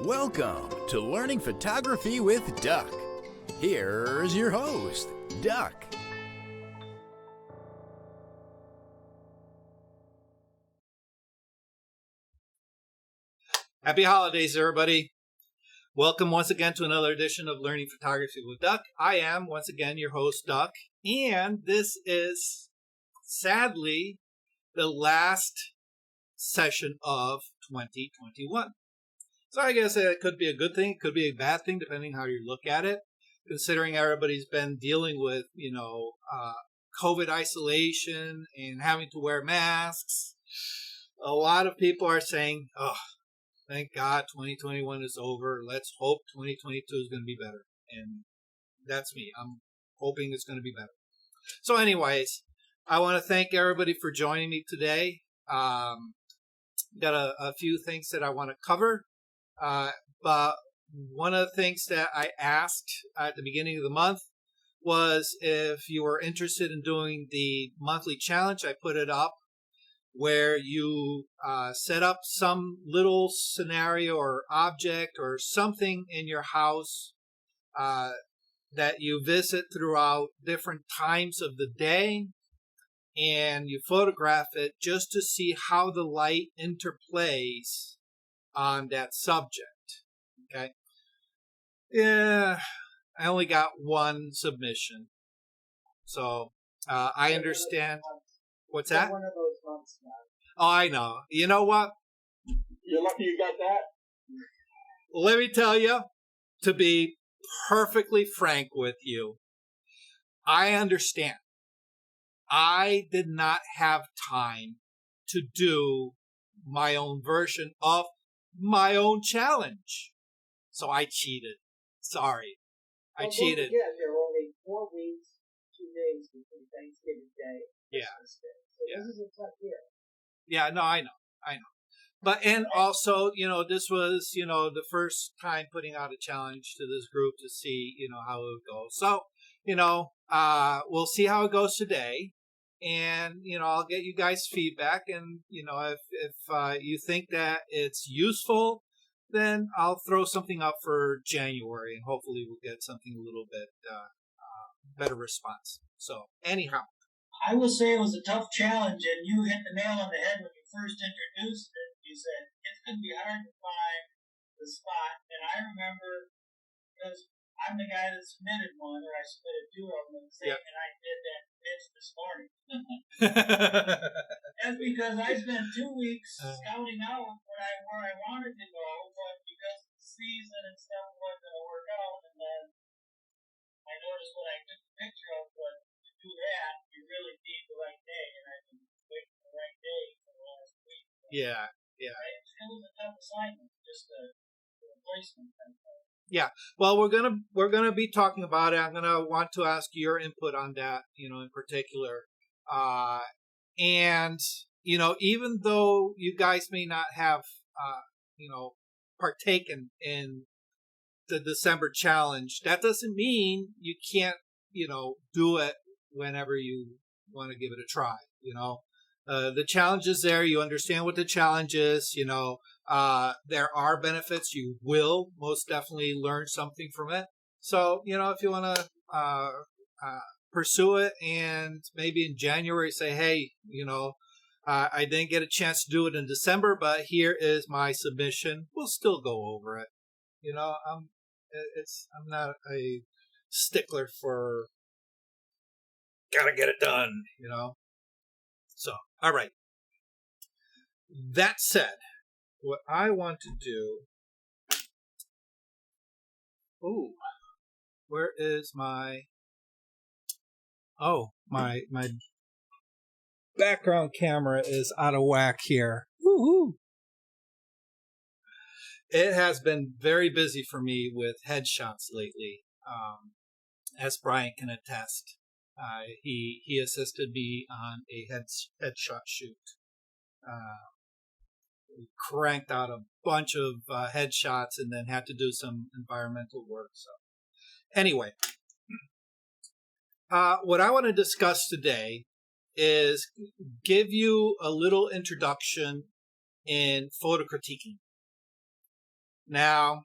Welcome to Learning Photography with Duck. Here's your host, Duck. Happy holidays, everybody. Welcome once again to another edition of Learning Photography with Duck. I am, once again, your host, Duck, and this is, sadly, the last session of 2021. So I guess it could be a good thing, it could be a bad thing, depending how you look at it, considering everybody's been dealing with, COVID isolation and having to wear masks. A lot of people are saying, thank God 2021 is over. Let's hope 2022 is going to be better. And that's me. I'm hoping it's going to be better. So anyways, I want to thank everybody for joining me today. Got a few things that I want to cover. But one of the things that I asked at the beginning of the month was if you were interested in doing the monthly challenge. I put it up where you set up some little scenario or object or something in your house that you visit throughout different times of the day, and you photograph it just to see how the light interplays on that subject. Okay. Yeah, I only got one submission. So I understand. What's that? One of those months now. Oh, I know. You know what? You're lucky you got that. Let me tell you, to be perfectly frank with you, I understand. I did not have time to do my own version of my own challenge. So I cheated. Sorry. I cheated. Yeah, there are only 4 weeks, 2 days between Thanksgiving Day and Christmas Day. So this is a tough year. Yeah, no, I know. But, and also, this was, the first time putting out a challenge to this group to see, how it would go. So, we'll see how it goes today. And, I'll get you guys feedback. And, if you think that it's useful, then I'll throw something up for January. And hopefully we'll get something a little bit better response. So, anyhow. I will say it was a tough challenge, and you hit the nail on the head when you first introduced it. You said it's going to be hard to find the spot. And I remember, because I'm the guy that submitted one, or I submitted 2 of them, and I did that pitch this morning. That's because I spent 2 weeks scouting out where I wanted to go, but because the season and stuff wasn't going to work out, and then I noticed when I took the picture of what to do that, you really need the right day, and I've been waiting for the right day for the last week. Yeah. It was a tough assignment, just the replacement kind of thing. Yeah, well, we're gonna be talking about it. I'm gonna want to ask your input on that, in particular. And even though you guys may not have, partaken in the December challenge, that doesn't mean you can't, do it whenever you want to give it a try. The challenge is there. You understand what the challenge is. There are benefits. You will most definitely learn something from it. So, if you want to pursue it, and maybe in January say, hey, I didn't get a chance to do it in December, but here is my submission. We'll still go over it. I'm not a stickler for gotta get it done, So, all right. That said, what I want to do... Ooh, where is my... Oh, my background camera is out of whack here. Woohoo! It has been very busy for me with headshots lately, as Brian can attest. He assisted me on a headshot shoot. We cranked out a bunch of headshots and then had to do some environmental work. So, anyway, what I want to discuss today is give you a little introduction in photo critiquing. Now,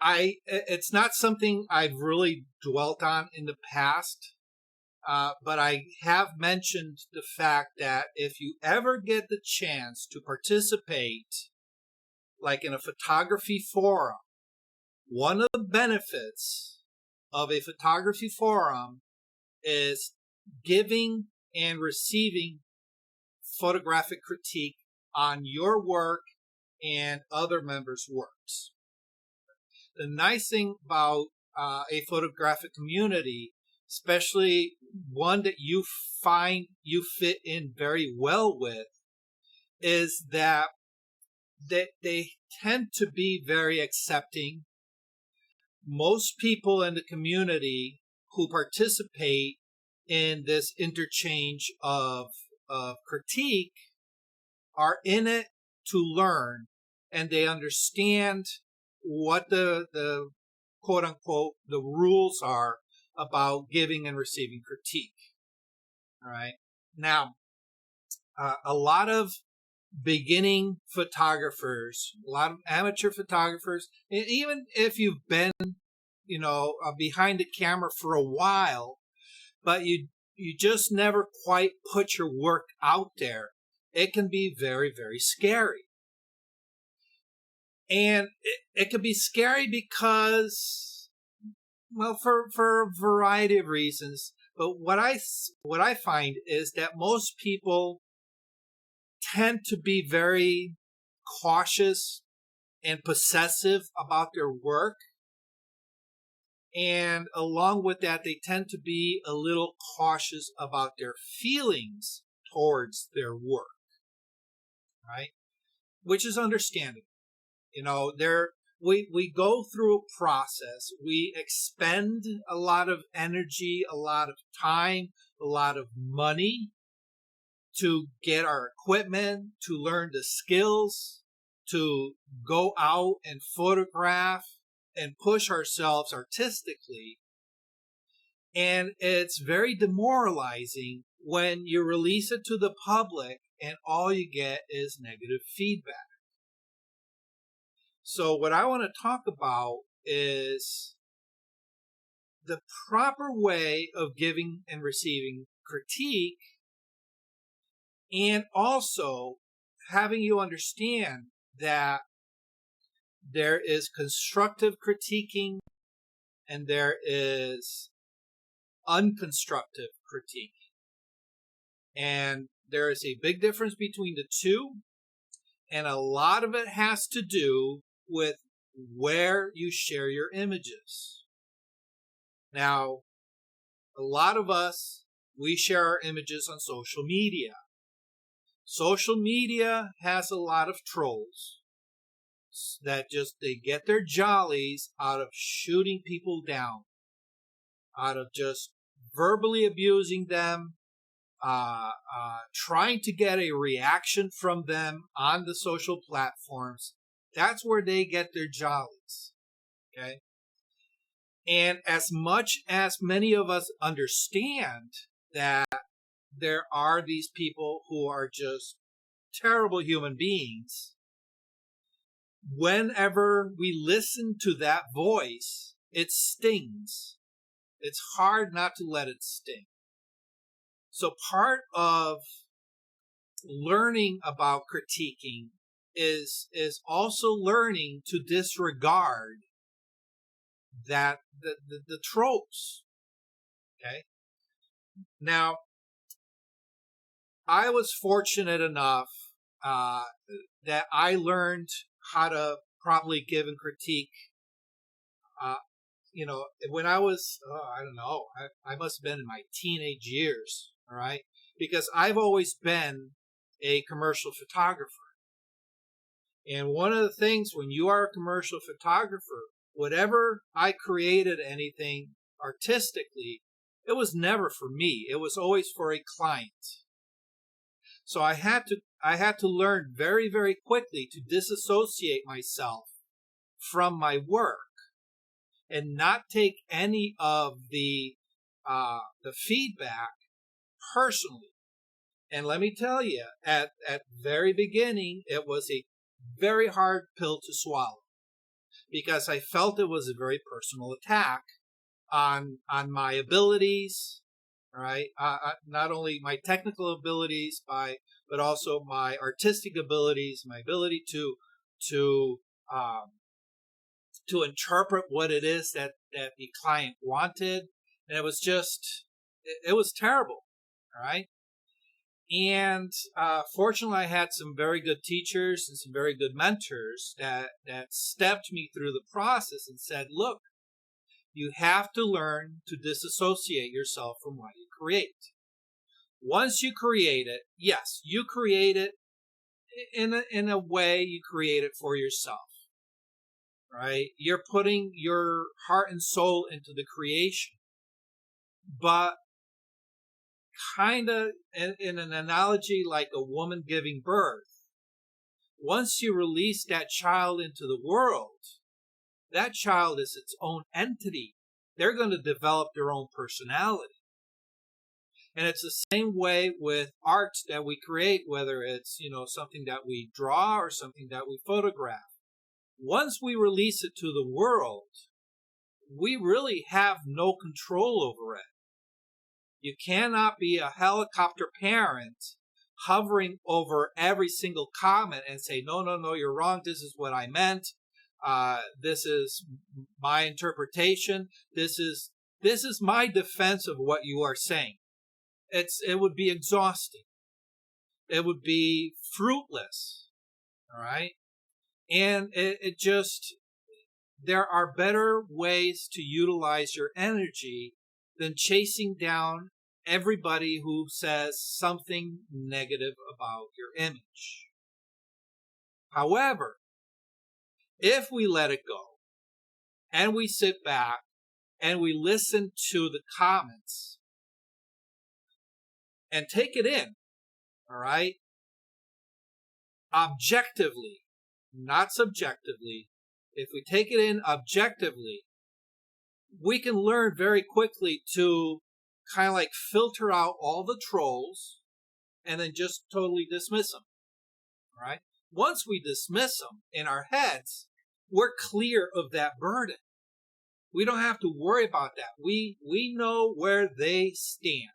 it's not something I've really dwelt on in the past, but I have mentioned the fact that if you ever get the chance to participate, like in a photography forum, one of the benefits of a photography forum is giving and receiving photographic critique on your work and other members' works. The nice thing about a photographic community, especially one that you find you fit in very well with, is that they tend to be very accepting. Most people in the community who participate in this interchange of critique are in it to learn, and they understand what the quote unquote the rules are about giving and receiving critique. All right. Now, a lot of beginning photographers, a lot of amateur photographers, and even if you've been, behind the camera for a while, but you just never quite put your work out there, it can be very, very scary. And it can be scary because, well, for a variety of reasons. But what I find is that most people tend to be very cautious and possessive about their work. And along with that, they tend to be a little cautious about their feelings towards their work, right? Which is understandable. We go through a process. We expend a lot of energy, a lot of time, a lot of money to get our equipment, to learn the skills, to go out and photograph and push ourselves artistically. And it's very demoralizing when you release it to the public and all you get is negative feedback. So what I want to talk about is the proper way of giving and receiving critique, and also having you understand that there is constructive critiquing and there is unconstructive critique. And there is a big difference between the two, and a lot of it has to do with where you share your images. Now, a lot of us, we share our images on social media. Social media has a lot of trolls that they get their jollies out of shooting people down, out of just verbally abusing them, trying to get a reaction from them on the social platforms. That's where they get their jollies. Okay. And as much as many of us understand that there are these people who are just terrible human beings, whenever we listen to that voice, it stings. It's hard not to let it sting. So part of learning about critiquing is also learning to disregard that the tropes. Okay. Now, I was fortunate enough that I learned how to properly give and critique. When I was, I don't know, I must have been in my teenage years. All right, because I've always been a commercial photographer. And one of the things when you are a commercial photographer, whatever I created anything artistically, it was never for me. It was always for a client. So I had to learn very, very quickly to disassociate myself from my work and not take any of the feedback personally. And let me tell you, at very beginning, it was a very hard pill to swallow because I felt it was a very personal attack on my abilities, right? Not only my technical abilities, but also my artistic abilities, my ability to um, to interpret what it is that the client wanted, and it was just it was terrible, all right. And fortunately, I had some very good teachers and some very good mentors that stepped me through the process and said, "Look, you have to learn to disassociate yourself from what you create. Once you create it, yes, you create it in a way you create it for yourself, right? You're putting your heart and soul into the creation, but kind of in an analogy like a woman giving birth, once you release that child into the world, that child is its own entity. They're going to develop their own personality. And it's the same way with art that we create, whether it's, something that we draw or something that we photograph. Once we release it to the world, we really have no control over it. You cannot be a helicopter parent hovering over every single comment and say, no, you're wrong. This is what I meant. This is my interpretation. This is my defense of what you are saying. It would be exhausting. It would be fruitless. All right. And it just, there are better ways to utilize your energy than chasing down everybody who says something negative about your image. However, if we let it go and we sit back and we listen to the comments and take it in, all right, objectively, not subjectively, if we take it in objectively, we can learn very quickly to kind of like filter out all the trolls and then just totally dismiss them. All right. Once we dismiss them in our heads, we're clear of that burden. We don't have to worry about that. We know where they stand.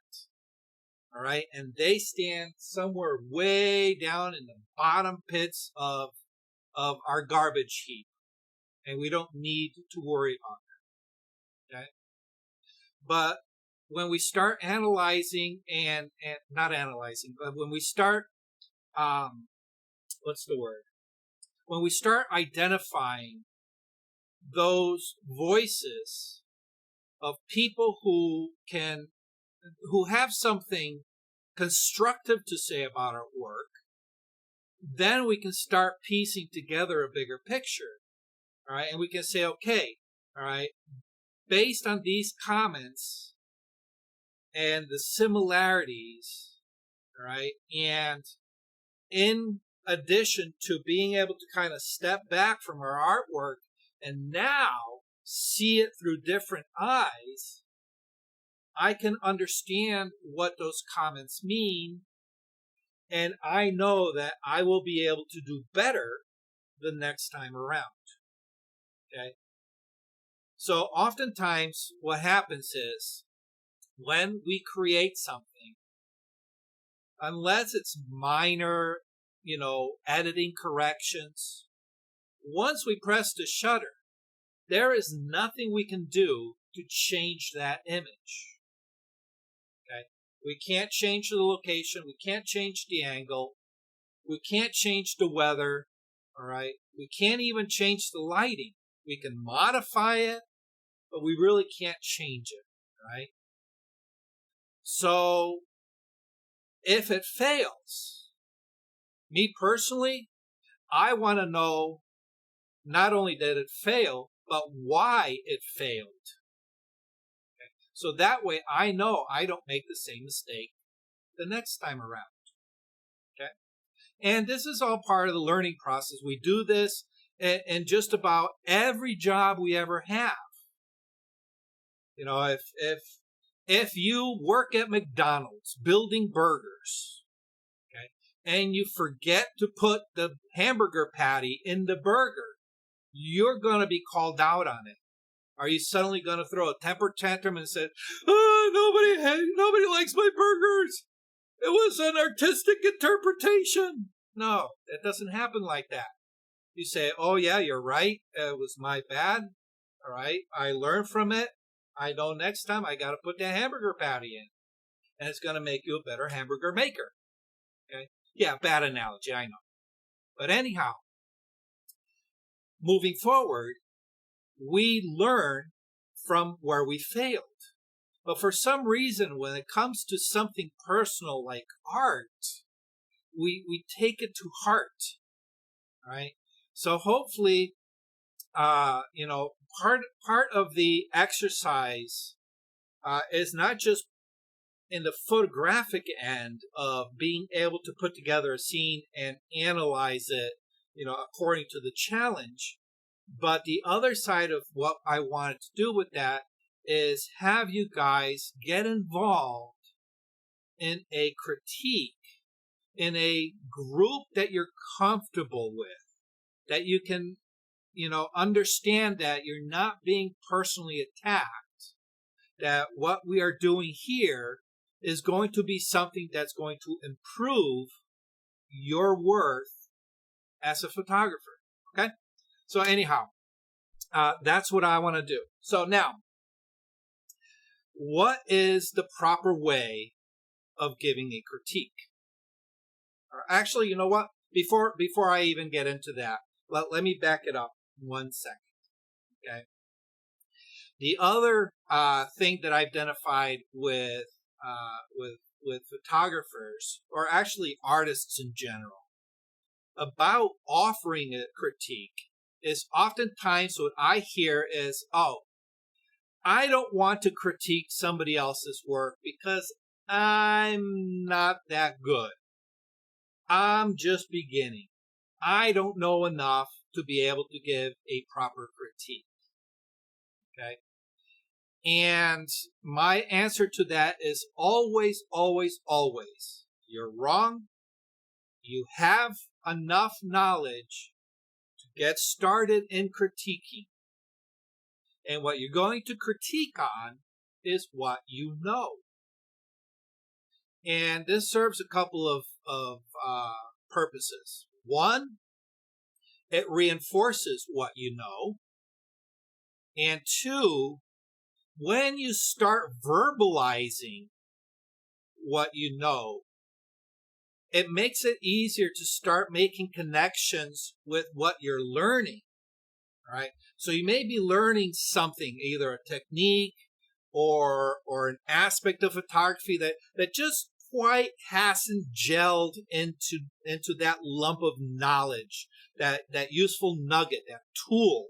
All right. And they stand somewhere way down in the bottom pits of our garbage heap. And we don't need to worry about that. Okay. But when we start analyzing and not analyzing, but when we start, what's the word? When we start identifying those voices of people who have something constructive to say about our work, then we can start piecing together a bigger picture. All right. And we can say, okay, all right, based on these comments and the similarities, all right, and in addition to being able to kind of step back from our artwork and now see it through different eyes, I can understand what those comments mean, and I know that I will be able to do better the next time around. Okay? So oftentimes what happens is when we create something, unless it's minor, editing corrections, once we press the shutter, there is nothing we can do to change that image. Okay? We can't change the location. We can't change the angle. We can't change the weather. All right? We can't even change the lighting. We can modify it, but we really can't change it. Right? So if it fails, me personally, I want to know not only did it fail, but why it failed. Okay? So that way I know I don't make the same mistake the next time around. Okay? And this is all part of the learning process. We do this in just about every job we ever have. If you work at McDonald's building burgers, okay, and you forget to put the hamburger patty in the burger, you're going to be called out on it. Are you suddenly going to throw a temper tantrum and say, nobody likes my burgers? It was an artistic interpretation. No, it doesn't happen like that. You say, oh yeah, you're right. It was my bad. All right. I learned from it. I know next time I got to put the hamburger patty in. And it's going to make you a better hamburger maker. Okay. Yeah, bad analogy, I know. But anyhow, moving forward, we learn from where we failed. But for some reason, when it comes to something personal like art, we take it to heart, right? So hopefully, part of the exercise is not just in the photographic end of being able to put together a scene and analyze it, according to the challenge. But the other side of what I wanted to do with that is have you guys get involved in a critique, in a group that you're comfortable with, that you can, understand that you're not being personally attacked, that what we are doing here is going to be something that's going to improve your worth as a photographer. Okay? So anyhow, that's what I want to do. So now, what is the proper way of giving a critique? Or actually, you know what? Before I even get into that, let me back it up 1 second. Okay. The other thing that I've identified with photographers, or actually artists in general, about offering a critique is oftentimes what I hear is, oh, I don't want to critique somebody else's work because I'm not that good. I'm just beginning. I don't know enough to be able to give a proper critique. Okay? And my answer to that is always, always, always. You're wrong. You have enough knowledge to get started in critiquing. And what you're going to critique on is what you know. And this serves a couple of purposes. One, it reinforces what you know. And two, when you start verbalizing what you know, it makes it easier to start making connections with what you're learning, right? So you may be learning something, either a technique or an aspect of photography that just quite hasn't gelled into that lump of knowledge, that useful nugget, that tool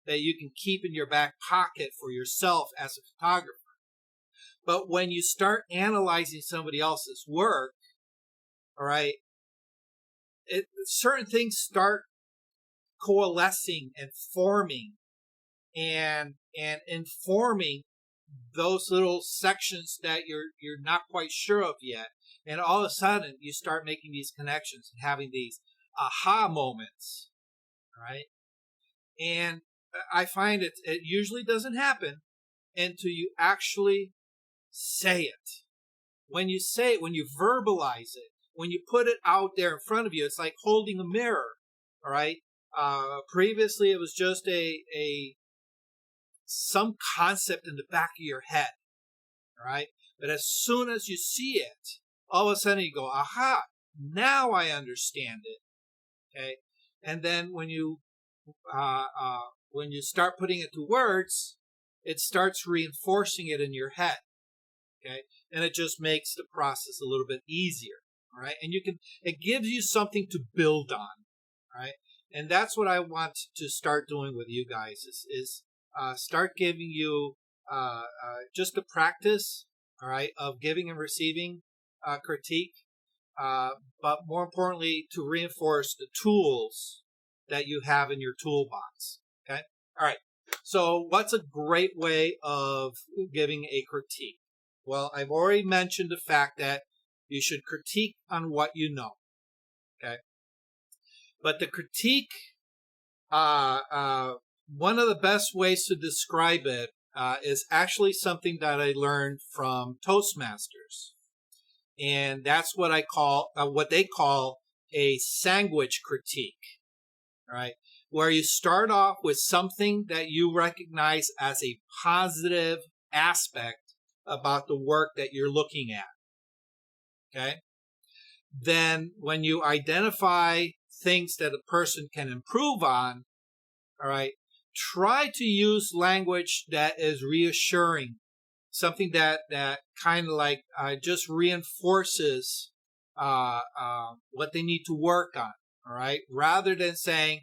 that you can keep in your back pocket for yourself as a photographer. But when you start analyzing somebody else's work, all right, certain things start coalescing and forming and informing those little sections that you're not quite sure of yet. And all of a sudden, you start making these connections and having these aha moments, right? And I find it usually doesn't happen until you actually say it. When you say it, when you verbalize it, when you put it out there in front of you, it's like holding a mirror, all right? Previously, it was just some concept in the back of your head, all right? But as soon as you see it, all of a sudden you go, aha, now I understand it, okay? And then when you start putting it to words, it starts reinforcing it in your head, okay? And it just makes the process a little bit easier, all right? And it gives you something to build on, all right? And that's what I want to start doing with you guys is start giving you just the practice, all right, of giving and receiving critique, but more importantly, to reinforce the tools that you have in your toolbox, okay? All right, so what's a great way of giving a critique? Well, I've already mentioned the fact that you should critique on what you know. Okay. But the critique, one of the best ways to describe it is actually something that I learned from Toastmasters. And that's what what they call a sandwich critique, right? Where you start off with something that you recognize as a positive aspect about the work that you're looking at. Okay. Then when you identify things that a person can improve on, all right, try to use language that is reassuring, something that kind of like just reinforces what they need to work on, all right, rather than saying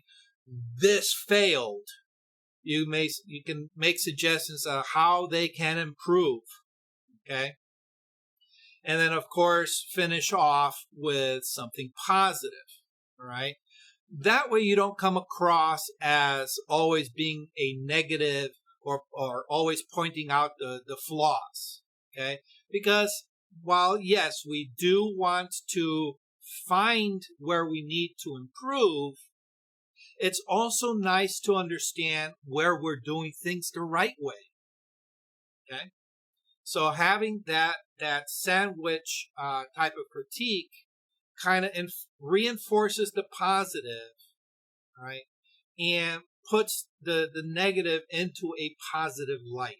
this failed. You can make suggestions of how they can improve, okay, and then of course finish off with something positive, all right. That way you don't come across as always being a negative or always pointing out the flaws, okay? Because while, yes, we do want to find where we need to improve, it's also nice to understand where we're doing things the right way, okay? So having that sandwich type of critique kind of reinforces the positive, right, and puts the negative into a positive light.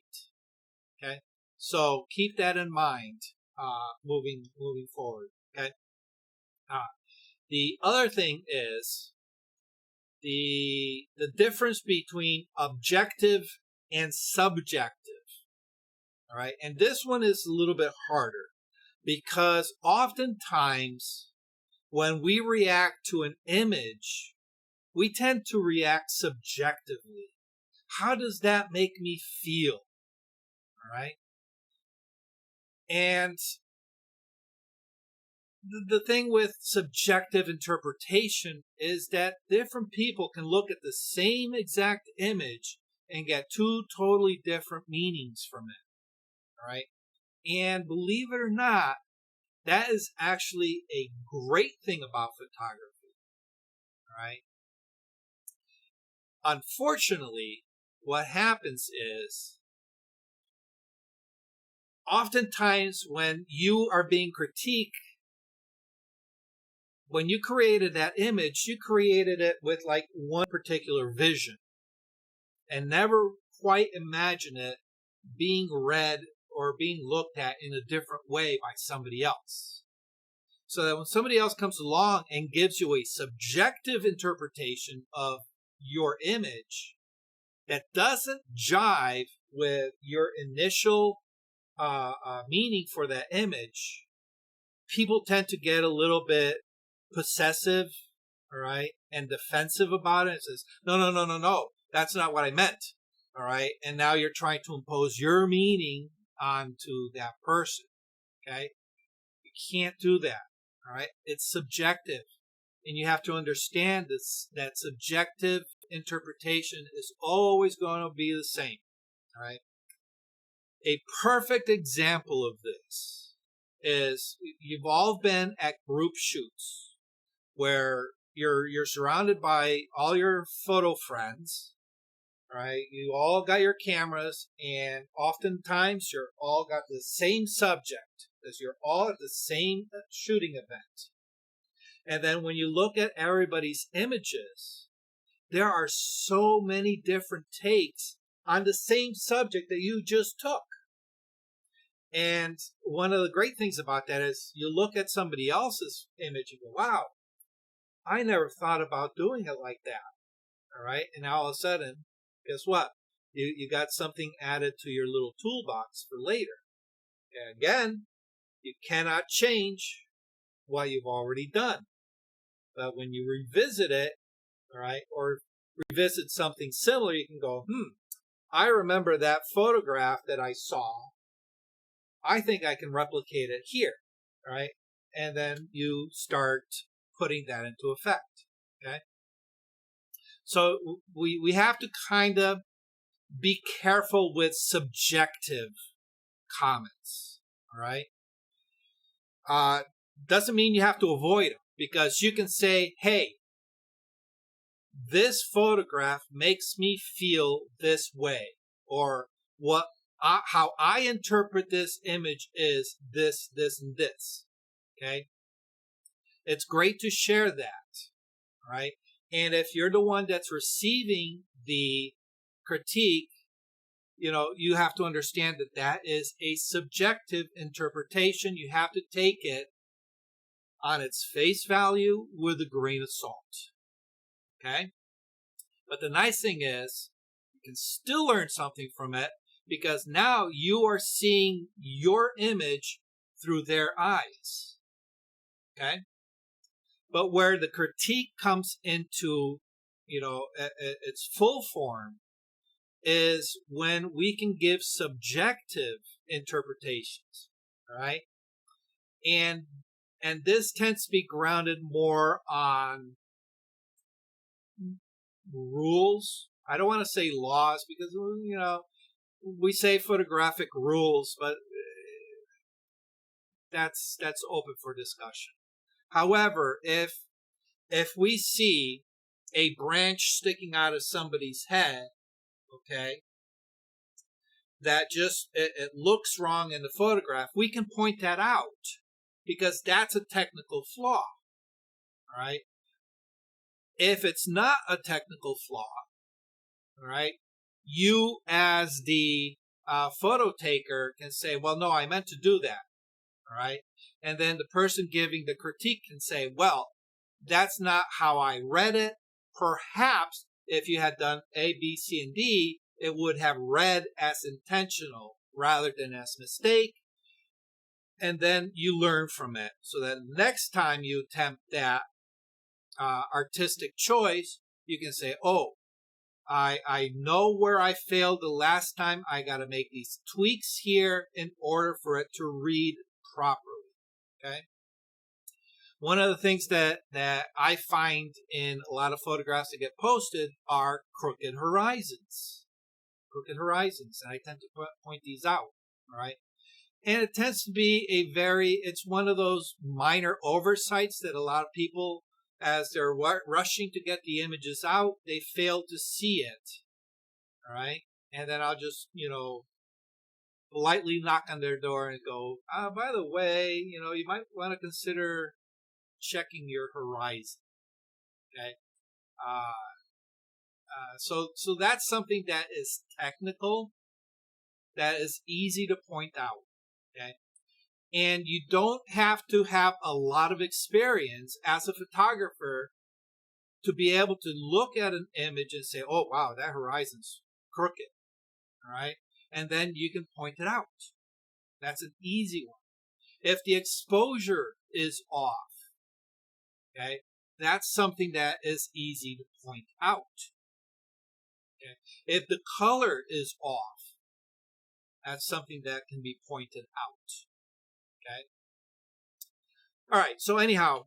Okay, so keep that in mind moving forward. Okay, the other thing is the difference between objective and subjective. All right, and this one is a little bit harder because oftentimes when we react to an image, we tend to react subjectively. How does that make me feel? All right. And the thing with subjective interpretation is that different people can look at the same exact image and get two totally different meanings from it. All right. And believe it or not, that is actually a great thing about photography. All right. Unfortunately, what happens is oftentimes when you are being critiqued, when you created that image, you created it with like one particular vision and never quite imagine it being read or being looked at in a different way by somebody else. So that when somebody else comes along and gives you a subjective interpretation of your image that doesn't jive with your initial meaning for that image, people tend to get a little bit possessive, all right, and defensive about it. It says, no, that's not what I meant, all right, and now you're trying to impose your meaning onto that person, okay? You can't do that, all right? It's subjective, and you have to understand this, that subjective interpretation is always going to be the same, all right? A perfect example of this is you've all been at group shoots where you're surrounded by all your photo friends, right? You all got your cameras, and oftentimes you're all got the same subject because you're all at the same shooting event. And then when you look at everybody's images, there are so many different takes on the same subject that you just took. And one of the great things about that is you look at somebody else's image and go, wow, I never thought about doing it like that. All right. And now all of a sudden, guess what? You got something added to your little toolbox for later. And again, you cannot change what you've already done. But when you revisit it, all right, or revisit something similar, you can go, I remember that photograph that I saw. I think I can replicate it here, all right? And then you start putting that into effect, okay? So we have to kind of be careful with subjective comments, all right? Doesn't mean you have to avoid them, because you can say, hey, this photograph makes me feel this way, or how I interpret this image is this, this, and this. Okay? It's great to share that, right? And if you're the one that's receiving the critique, you have to understand that that is a subjective interpretation. You have to take it on its face value with a grain of salt. Okay? But the nice thing is, you can still learn something from it, because now you are seeing your image through their eyes. Okay? But where the critique comes into, its full form is when we can give subjective interpretations, right? And this tends to be grounded more on rules. I don't want to say laws, because, we say photographic rules, but that's open for discussion. However, if we see a branch sticking out of somebody's head, okay, that just it looks wrong in the photograph, we can point that out, because that's a technical flaw. All right. If it's not a technical flaw, all right, you as the photo taker can say, well, no, I meant to do that. All right. And then the person giving the critique can say, well, that's not how I read it. Perhaps if you had done A, B, C, and D, it would have read as intentional rather than as mistake. And then you learn from it. So that next time you attempt that artistic choice, you can say, oh, I know where I failed the last time. I got to make these tweaks here in order for it to read properly. Okay. One of the things that I find in a lot of photographs that get posted are crooked horizons. Crooked horizons. And I tend to point these out. All right. And it tends to be it's one of those minor oversights that a lot of people, as they're rushing to get the images out, they fail to see it. All right. And then I'll just, politely knock on their door and go, by the way, you might want to consider checking your horizon. Okay. So that's something that is technical, that is easy to point out. Okay. And you don't have to have a lot of experience as a photographer to be able to look at an image and say, oh, wow, that horizon's crooked. All right. And then you can point it out. That's an easy one. If the exposure is off, okay, that's something that is easy to point out. Okay. If the color is off, that's something that can be pointed out. Okay. All right. So anyhow,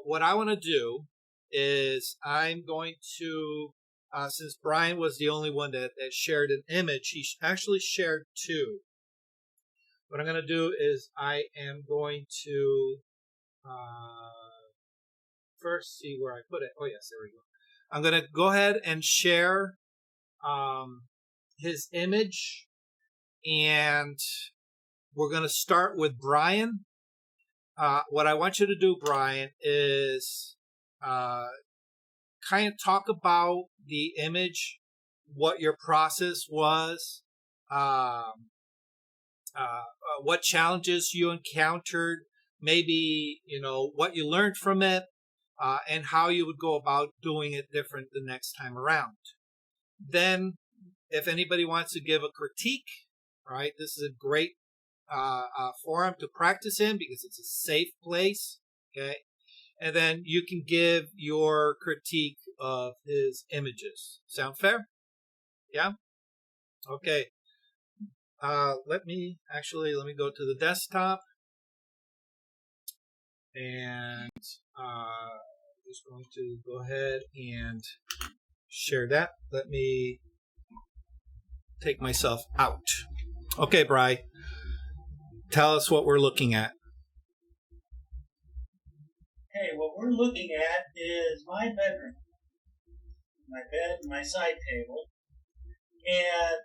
what I want to do is I'm going to, since Brian was the only one that shared an image, he actually shared two. What I'm going to do is I am going to first see where I put it. Oh, yes, there we go. I'm going to go ahead and share his image, and we're going to start with Brian. What I want you to do, Brian, is kind of talk about the image, what your process was, what challenges you encountered, maybe, what you learned from it, and how you would go about doing it different the next time around. Then, if anybody wants to give a critique, right, this is a great forum to practice in because it's a safe place, okay? And then you can give your critique of his images. Sound fair? Yeah? Okay. Let me go to the desktop. And I'm just going to go ahead and share that. Let me take myself out. Okay, Bri. Tell us what we're looking at. Okay, what you're looking at is my bedroom, my bed, and my side table, and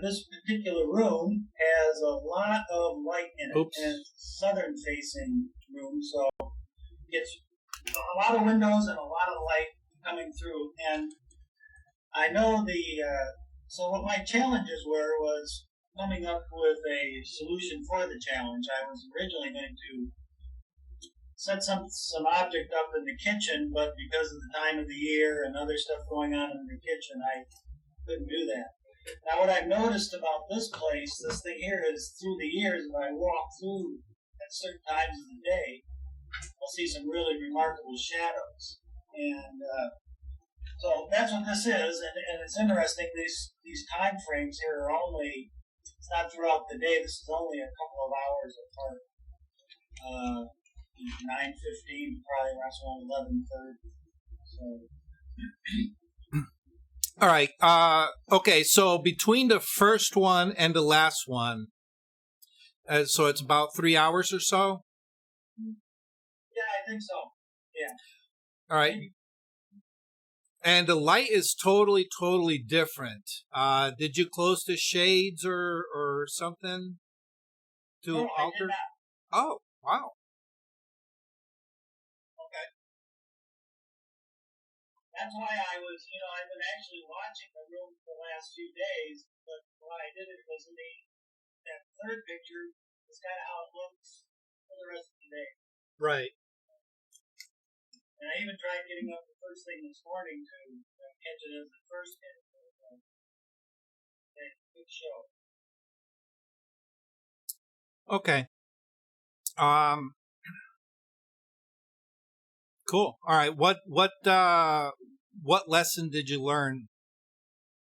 this particular room has a lot of light in it. Oops. And it's a southern-facing room, so it's a lot of windows and a lot of light coming through. And I know so what my challenges was coming up with a solution for the challenge. I was originally going to set some object up in the kitchen, but because of the time of the year and other stuff going on in the kitchen, I couldn't do that. Now, what I've noticed about this place, this thing here, is through the years, if I walk through at certain times of the day, I'll see some really remarkable shadows. And so that's what this is, and it's interesting. These time frames here are only, it's not throughout the day. This is only a couple of hours apart. 9:15, probably around 11:30. So. All right. Okay. So between the first one and the last one, so it's about 3 hours or so. Yeah, I think so. Yeah. All right. And the light is totally different. Did you close the shades or something to No, I alter? did not. Oh, wow. Okay. That's why I've been actually watching the room for the last few days, but why I did it was that third picture is kind of how it looks for the rest of the day. Right. And I even tried getting up the first thing this morning to catch it as the first hit. Good show. Okay. Cool. All right. What lesson did you learn?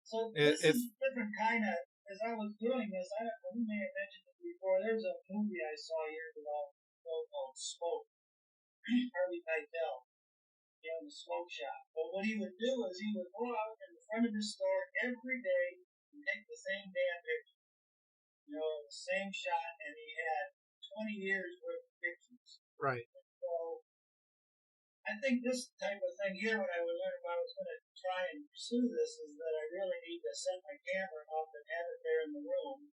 So this is a different kind of. As I was doing this, we may have mentioned it before. There's a movie I saw years ago called Smoke. Harvey Keitel, the smoke shop. But what he would do is he would go out in the front of his store every day and take the same damn picture. The same shot, and he had 20 years worth of pictures. Right. So I think this type of thing here, what I would learn if I was going to try and pursue this, is that I really need to set my camera up and have it there in the room,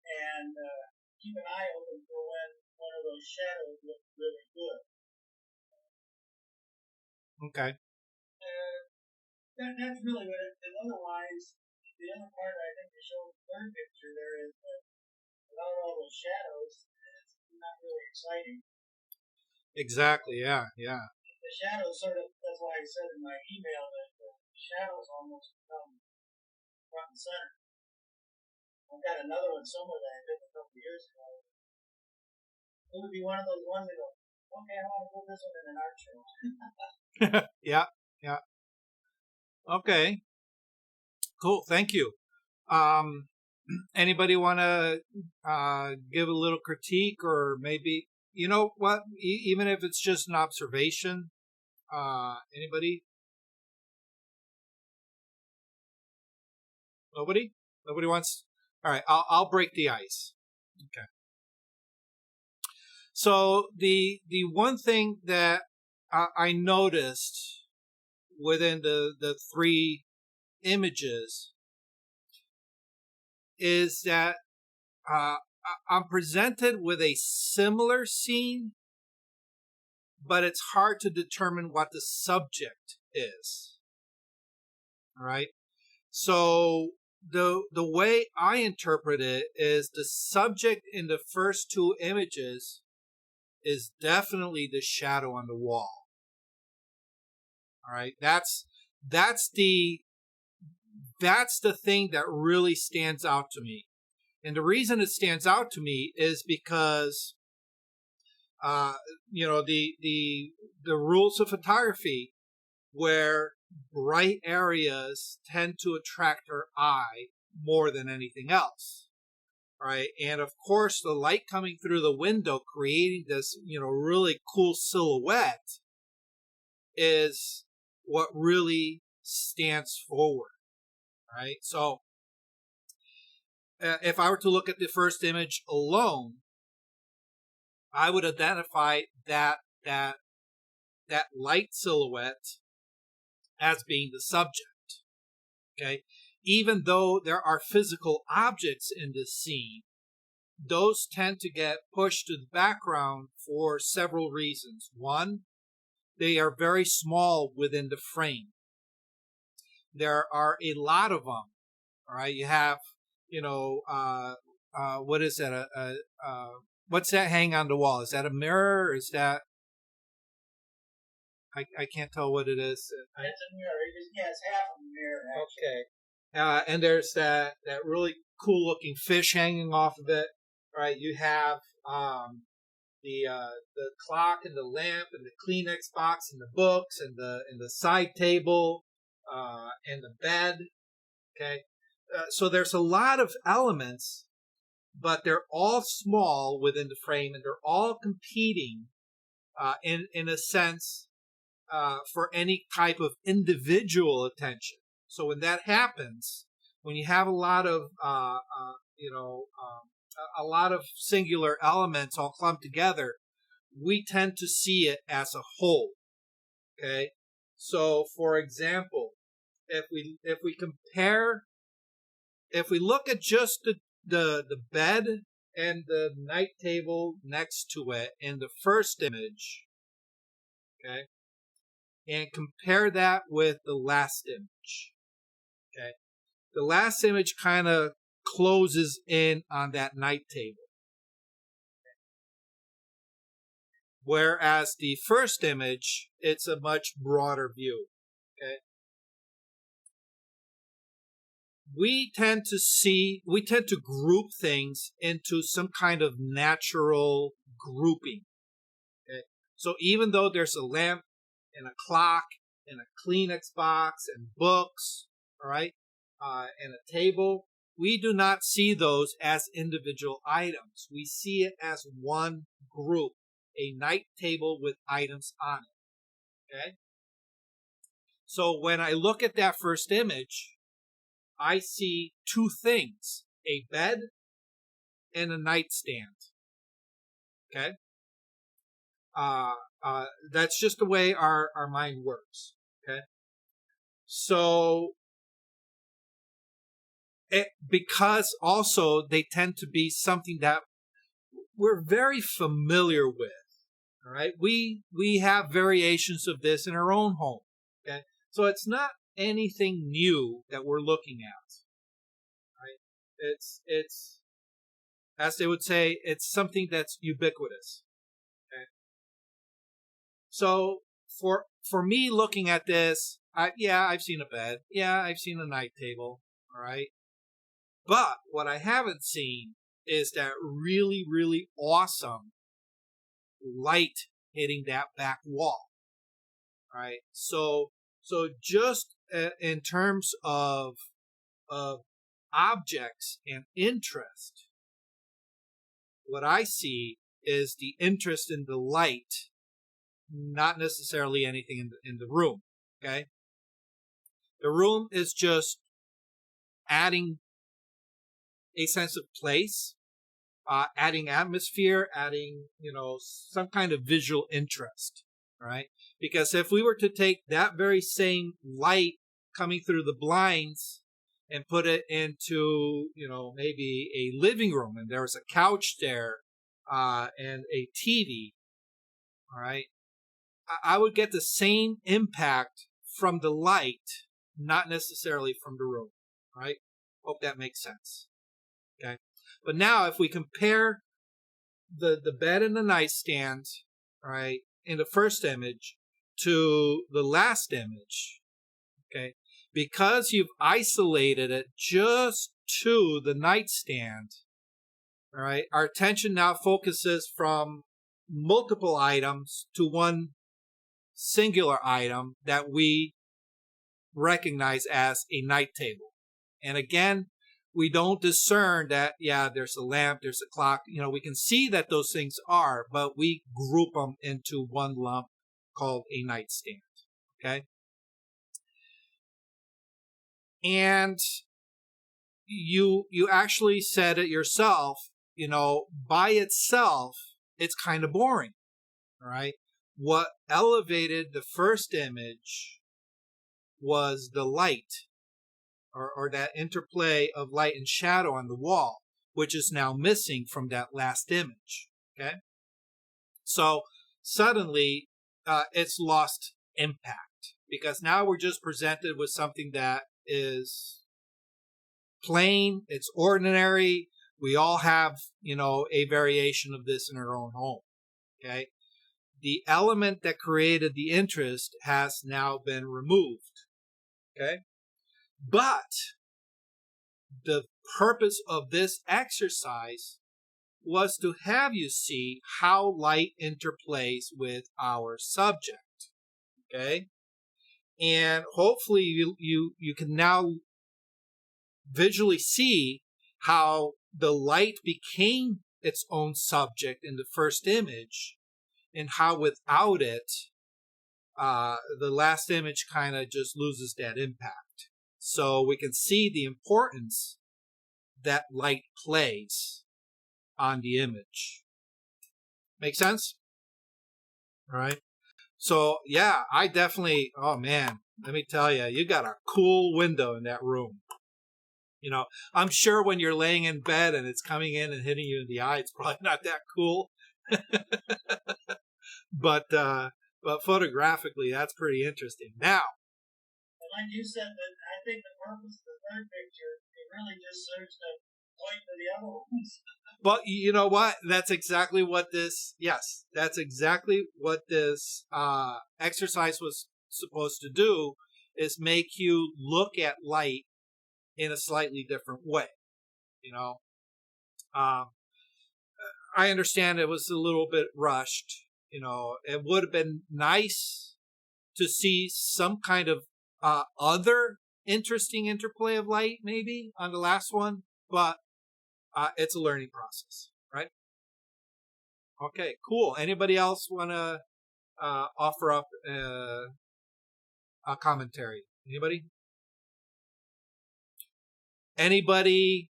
and keep an eye open for when one of those shadows looks really good. Okay. That's really what it is. And otherwise, the other part I think to show the third picture there is that without all those shadows, it's not really exciting. Exactly. Yeah. The shadows that's why I said in my email that the shadows almost become front and center. I've got another one somewhere that I did a couple of years ago. It would be one of those ones that go, okay, I want to put this one in an art show. Yeah. Okay. Cool. Thank you. Anybody want to give a little critique, or maybe, you know what, even if it's just an observation? Anybody? Nobody wants. All right. I'll break the ice. Okay. So the one thing that I noticed within the three images is that I'm presented with a similar scene, but it's hard to determine what the subject is. All right. So the way I interpret it is the subject in the first two images is definitely the shadow on the wall. All right. That's the thing that really stands out to me. And the reason it stands out to me is because, the rules of photography, where bright areas tend to attract our eye more than anything else. Right. And of course, the light coming through the window, creating this, really cool silhouette, is what really stands forward. Right. So if I were to look at the first image alone, I would identify that that light silhouette as being the subject. Okay? Even though there are physical objects in this scene, those tend to get pushed to the background for several reasons. One, they are very small within the frame. There are a lot of them. All right, you have, what is that? What's that hang on the wall? Is that a mirror? Or is that? I can't tell what it is. It's a mirror. It's half a mirror, actually. Okay. And there's that really cool looking fish hanging off of it. Right. You have the clock and the lamp and the Kleenex box and the books and the side table and the bed. Okay. So there's a lot of elements, but they're all small within the frame, and they're all competing in a sense for any type of individual attention. So when that happens, when you have a lot of a lot of singular elements all clumped together, we tend to see it as a whole. Okay, so for example, if we look at just the bed and the night table next to it in the first image, okay, and compare that with the last image, okay, the last image kind of closes in on that night table, whereas the first image, it's a much broader view. Okay, we tend to group things into some kind of natural grouping. Okay, so even though there's a lamp and a clock and a Kleenex box and books, all right, and a table, we do not see those as individual items. We see it as one group, a night table with items on it. Okay? So when I look at that first image, I see two things, a bed and a nightstand. Okay? That's just the way our mind works. Okay? So because also they tend to be something that we're very familiar with. All right, we have variations of this in our own home. Okay, so it's not anything new that we're looking at. Right, it's as they would say, it's something that's ubiquitous. Okay, so for me looking at this, I've seen a bed, I've seen a night table. All right. But what I haven't seen is that really, really awesome light hitting that back wall. Right? So just in terms of objects and interest, what I see is the interest in the light, not necessarily anything in the room. Okay? The room is just adding a sense of place, adding atmosphere, adding, some kind of visual interest, right? Because if we were to take that very same light coming through the blinds and put it into, maybe a living room, and there was a couch there, and a TV, all right, I would get the same impact from the light, not necessarily from the room, right? Hope that makes sense. Okay. But now if we compare the bed and the nightstand, right, in the first image to the last image, okay, because you've isolated it just to the nightstand, all right, our attention now focuses from multiple items to one singular item that we recognize as a night table. And again, we don't discern that, there's a lamp, there's a clock. We can see that those things are, but we group them into one lump called a nightstand. Okay? And you actually said it yourself, by itself, it's kind of boring. All right? what elevated the first image was the light, or that interplay of light and shadow on the wall, which is now missing from that last image. Okay? So suddenly it's lost impact, because now we're just presented with something that is plain, it's ordinary. We all have, a variation of this in our own home. Okay? The element that created the interest has now been removed. Okay? But the purpose of this exercise was to have you see how light interplays with our subject. Okay? And hopefully you can now visually see how the light became its own subject in the first image, and how without it, the last image kind of just loses that impact. So we can see the importance that light plays on the image. Make sense? All right. So yeah, I definitely, oh man, let me tell you, you got a cool window in that room. I'm sure when you're laying in bed and it's coming in and hitting you in the eye, it's probably not that cool. But photographically, that's pretty interesting. Now, And like you said, that I think the purpose of the third picture, it really just serves to point to the other ones. but you know what? That's exactly what this exercise was supposed to do, is make you look at light in a slightly different way. I understand it was a little bit rushed. It would have been nice to see some kind of other interesting interplay of light, maybe on the last one, but it's a learning process, right? Okay, cool. Anybody else want to offer up a commentary? Anybody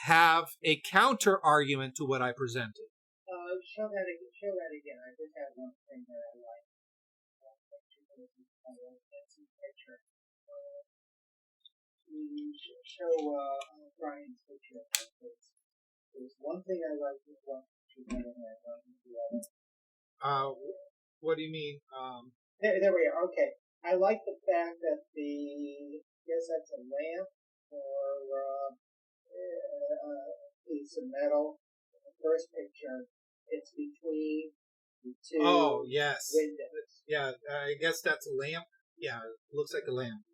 have a counter argument to what I presented? Show that again. I just have one thing that I like. Picture. You show Brian's picture. There's one thing I like with one picture better than I like with the other. What do you mean? There we are. Okay. I like the fact that that's a lamp or piece of metal. The first picture, it's between the two windows. Yeah, I guess that's a lamp. Yeah, it looks like a lamp.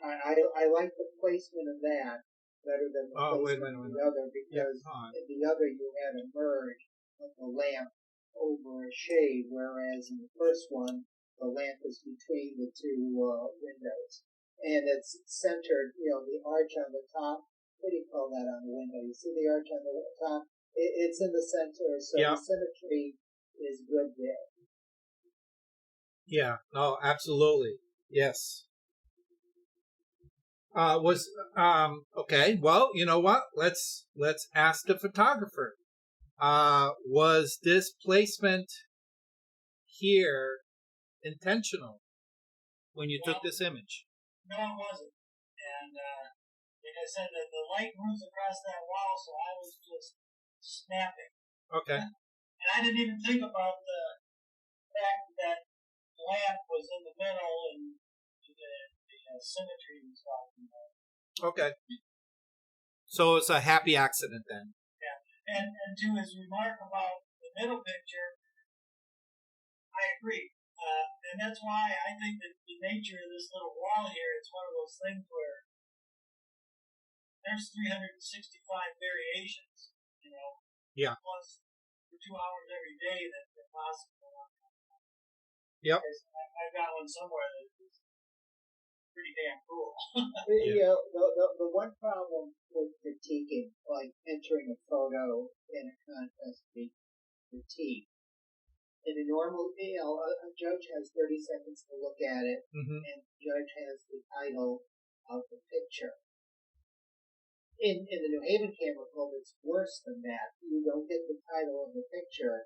I like the placement of that better than the placement of the other, because in the other you had a merge of the lamp over a shade, whereas in the first one the lamp is between the two windows, and it's centered. The arch on the top. What do you call that on the window? You see the arch on the top? It's in the center, so the symmetry is good there. Yeah. Oh, absolutely. Yes. Okay. Well, you know what? Let's ask the photographer. Was this placement here intentional when you took this image? No, it wasn't. And like I said, the light moves across that wall, so I was just snapping. Okay. And I didn't even think about the fact that lamp was in the middle and the symmetry was talking about. Okay. So it's a happy accident then. Yeah. And to his remark about the middle picture, I agree. And that's why I think that the nature of this little wall here, it's one of those things where there's 365 variations, Yeah. Plus for 2 hours every day that they're possible. Yep. I've got one somewhere that is pretty damn cool. The one problem with critiquing, like entering a photo in a contest, critique. In a normal, a judge has 30 seconds to look at it, and the judge has the title of the picture. In the New Haven Camera Club, it's worse than that. You don't get the title of the picture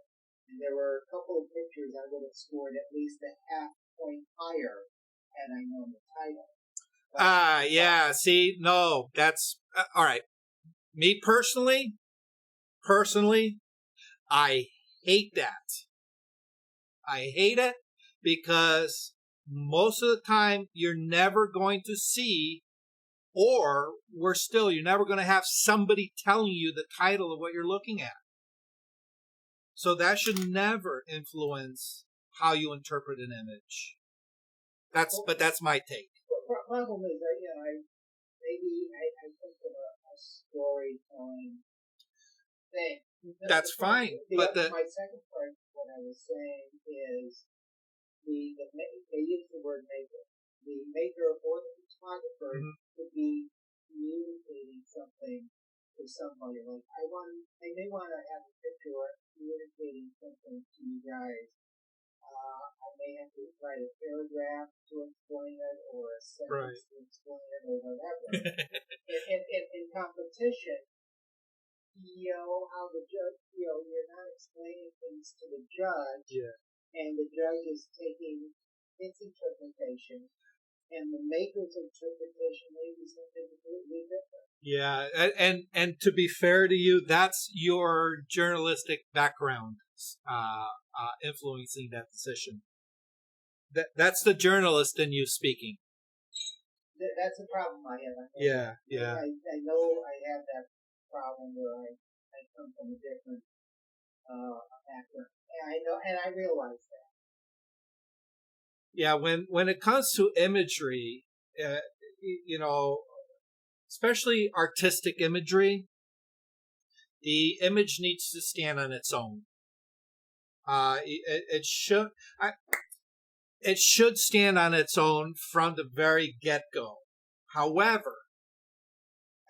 And there were a couple of pictures I would have scored at least a half point higher had I known the title. Yeah. See, no, that's all right. Me personally, I hate that. I hate it because most of the time you're never going to see, or you're never going to have somebody telling you the title of what you're looking at. So that should never influence how you interpret an image. But that's my take. The problem is that, I think of a storytelling thing. That's fine. But my second part, what I was saying is they use the word maker. The maker or the photographer could be communicating something to somebody. Like I may want to have a picture or communicating something to you guys. I may have to write a paragraph to explain it, or a sentence to explain it, or whatever. in competition, how the judge, you're not explaining things to the judge, and the judge is taking its interpretation, and the maker's interpretation may be something completely different. Yeah, and to be fair to you, that's your journalistic background influencing that decision. That's the journalist in you speaking. That's a problem I have. I know I have that problem where I come from a different background, and I know, and I realize that. Yeah, when it comes to imagery, especially artistic imagery, the image needs to stand on its own. It should stand on its own from the very get-go. However,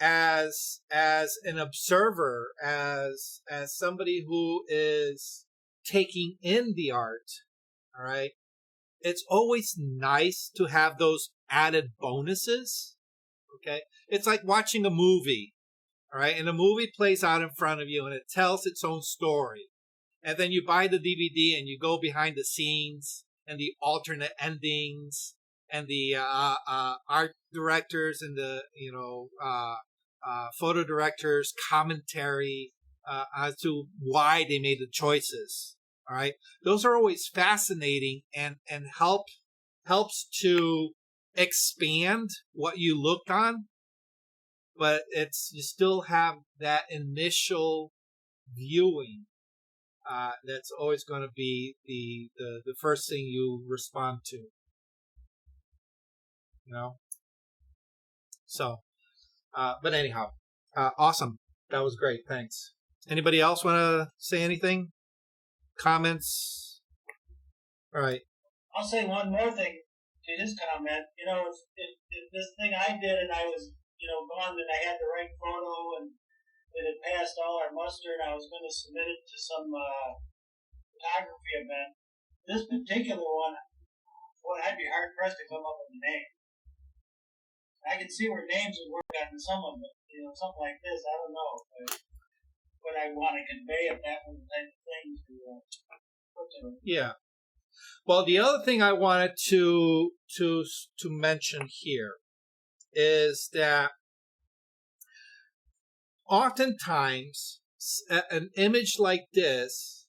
as an observer, as somebody who is taking in the art, all right, it's always nice to have those added bonuses. Okay, it's like watching a movie, all right, and a movie plays out in front of you and it tells its own story, and then you buy the DVD and you go behind the scenes and the alternate endings and the art directors and the photo directors commentary as to why they made the choices. All right, those are always fascinating and helps to expand what you looked on, but you still have that initial viewing that's always going to be the first thing you respond to. So but anyhow, awesome. That was great. Thanks. Anybody else want to say anything? Comments? All right. I'll say one more thing to his comment. If this thing I did and I was, gone, and I had the right photo and it had passed all our muster and I was going to submit it to some photography event, this particular one, I'd be hard pressed to come up with a name. I can see where names would work on some of it, something like this. I don't know what I want to convey if that was the type of thing to put to it. Yeah. Well, the other thing I wanted to mention here is that oftentimes an image like this,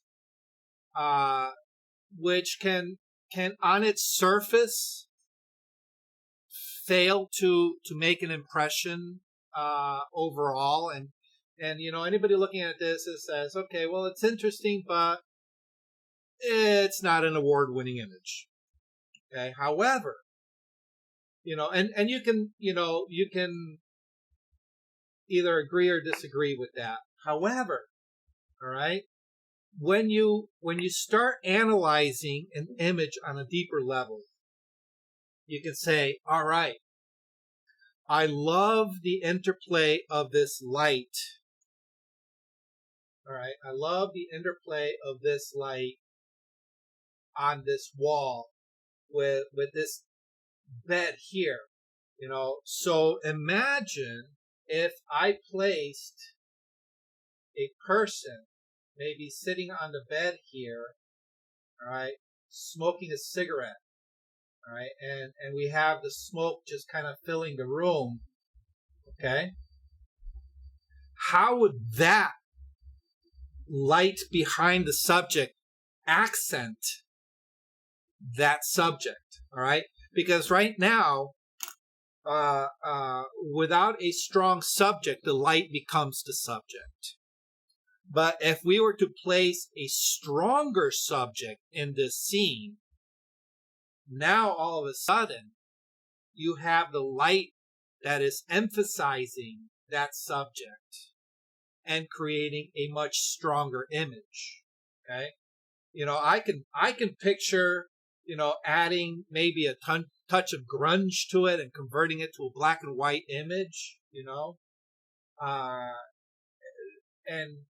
which can on its surface fail to make an impression overall, and anybody looking at this says, okay, well, it's interesting, but it's not an award-winning image. Okay, however, and you can either agree or disagree with that. However, all right, when you start analyzing an image on a deeper level, you can say, all right, I love the interplay of this light. All right, I love the interplay of this light on this wall with this bed here. So imagine if I placed a person maybe sitting on the bed here, all right, smoking a cigarette, all right, and we have the smoke just kind of filling the room, okay? How would that light behind the subject accent that subject, all right? Because right now, without a strong subject, the light becomes the subject. But if we were to place a stronger subject in this scene, now all of a sudden, you have the light that is emphasizing that subject and creating a much stronger image. Okay, I can picture, adding maybe a touch of grunge to it and converting it to a black and white image. And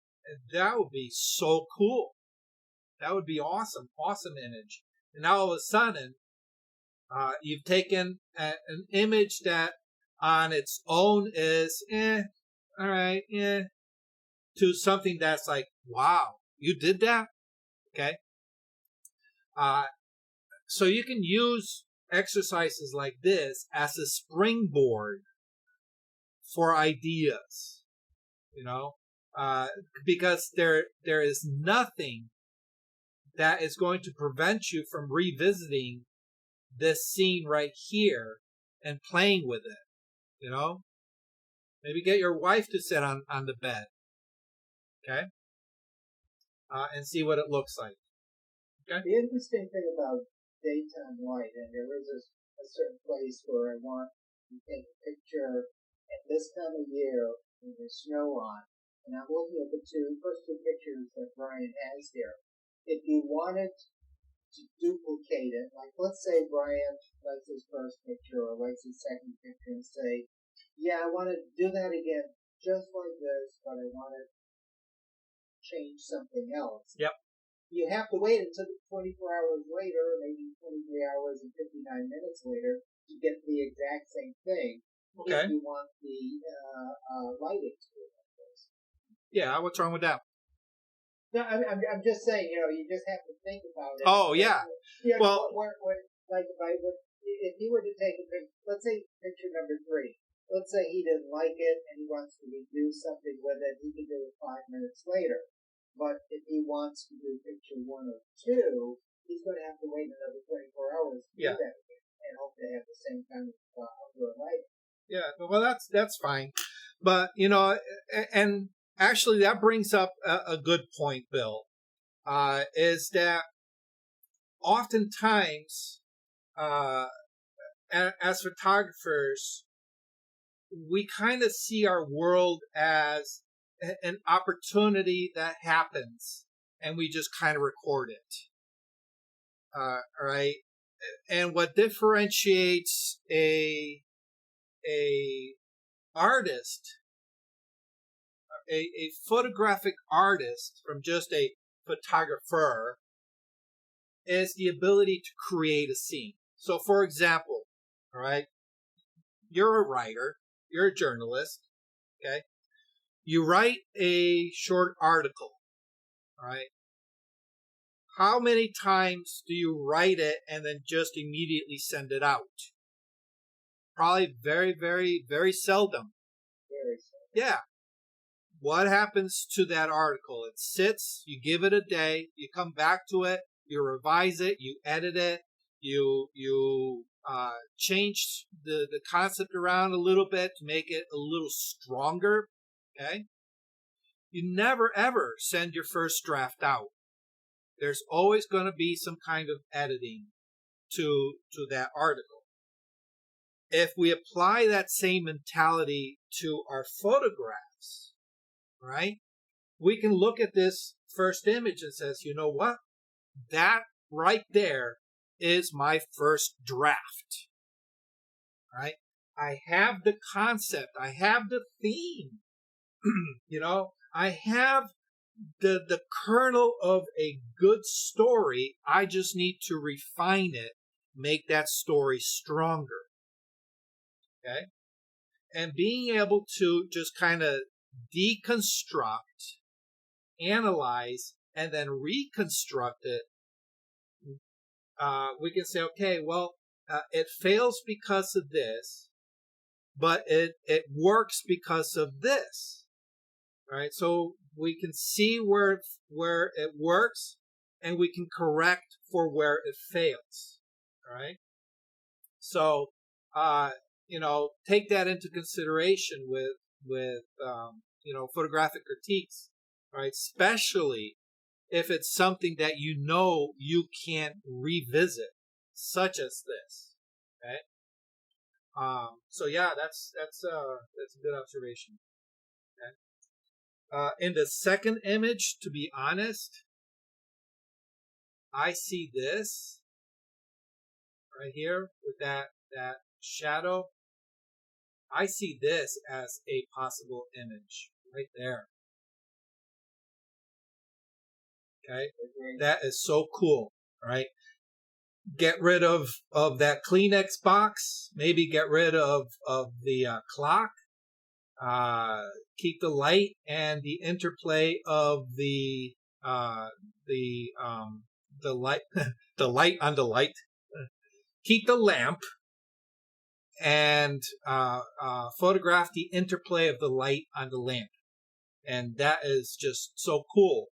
that would be so cool. That would be awesome image. And now all of a sudden, you've taken an image that on its own is, all right, to something that's like, wow, you did that? Okay. So you can use exercises like this as a springboard for ideas, because there is nothing that is going to prevent you from revisiting this scene right here and playing with it, Maybe get your wife to sit on the bed, okay, and see what it looks like. Okay. The interesting thing about daytime light, and there is a certain place where I want to take a picture at this time of year when there's snow on, and I'm looking at the first two pictures that Brian has here. If you wanted to duplicate it, like let's say Brian likes his first picture or likes his second picture and say, yeah, I want to do that again just like this, but I want to change something else. Yep. You have to wait until 24 hours later, maybe 23 hours and 59 minutes later, to get the exact same thing. Okay. If you want the lighting to be like this. Yeah, what's wrong with that? No, I'm just saying, you just have to think about it. Oh, yeah. Well, if you were to take a picture, let's say picture number 3. Let's say he didn't like it and he wants to do something with it. He can do it 5 minutes later. But if he wants to do picture 1 or 2, he's going to have to wait another 24 hours to do that again and hope to have the same kind of outdoor lighting. Yeah, well, that's fine. But, and actually that brings up a good point, Bill, is that oftentimes, as photographers, we kind of see our world as an opportunity that happens and we just kind of record it. All right. And what differentiates a artist, a photographic artist from just a photographer is the ability to create a scene. So for example, all right, you're a writer, you're a journalist, okay? You write a short article, all right? How many times do you write it and then just immediately send it out? Probably very, very, very seldom. Very seldom. Yeah. What happens to that article? It sits, you give it a day, you come back to it, you revise it, you edit it, you change the concept around a little bit to make it a little stronger, okay? You never ever send your first draft out. There's always going to be some kind of editing to that article. If we apply that same mentality to our photographs, right, we can look at this first image and says, you know what? That right there is my first draft, right? I have the concept. I have the theme. I have the kernel of a good story. I just need to refine it, make that story stronger. Okay? And being able to just kind of deconstruct analyze and then reconstruct it, we can say, okay, well, it fails because of this, but it works because of this, right? So we can see where it works, and we can correct for where it fails, all right? So, take that into consideration with photographic critiques, right? Especially if it's something that you can't revisit, such as this, okay? So yeah, that's a good observation. Okay. In the second image, to be honest, I see this right here with that shadow. I see this as a possible image right there. Okay, that is so cool. All right, get rid of that Kleenex box. Maybe get rid of the clock. Keep the light and the interplay of the light the light on the light. Keep the lamp and photograph the interplay of the light on the lamp, and that is just so cool.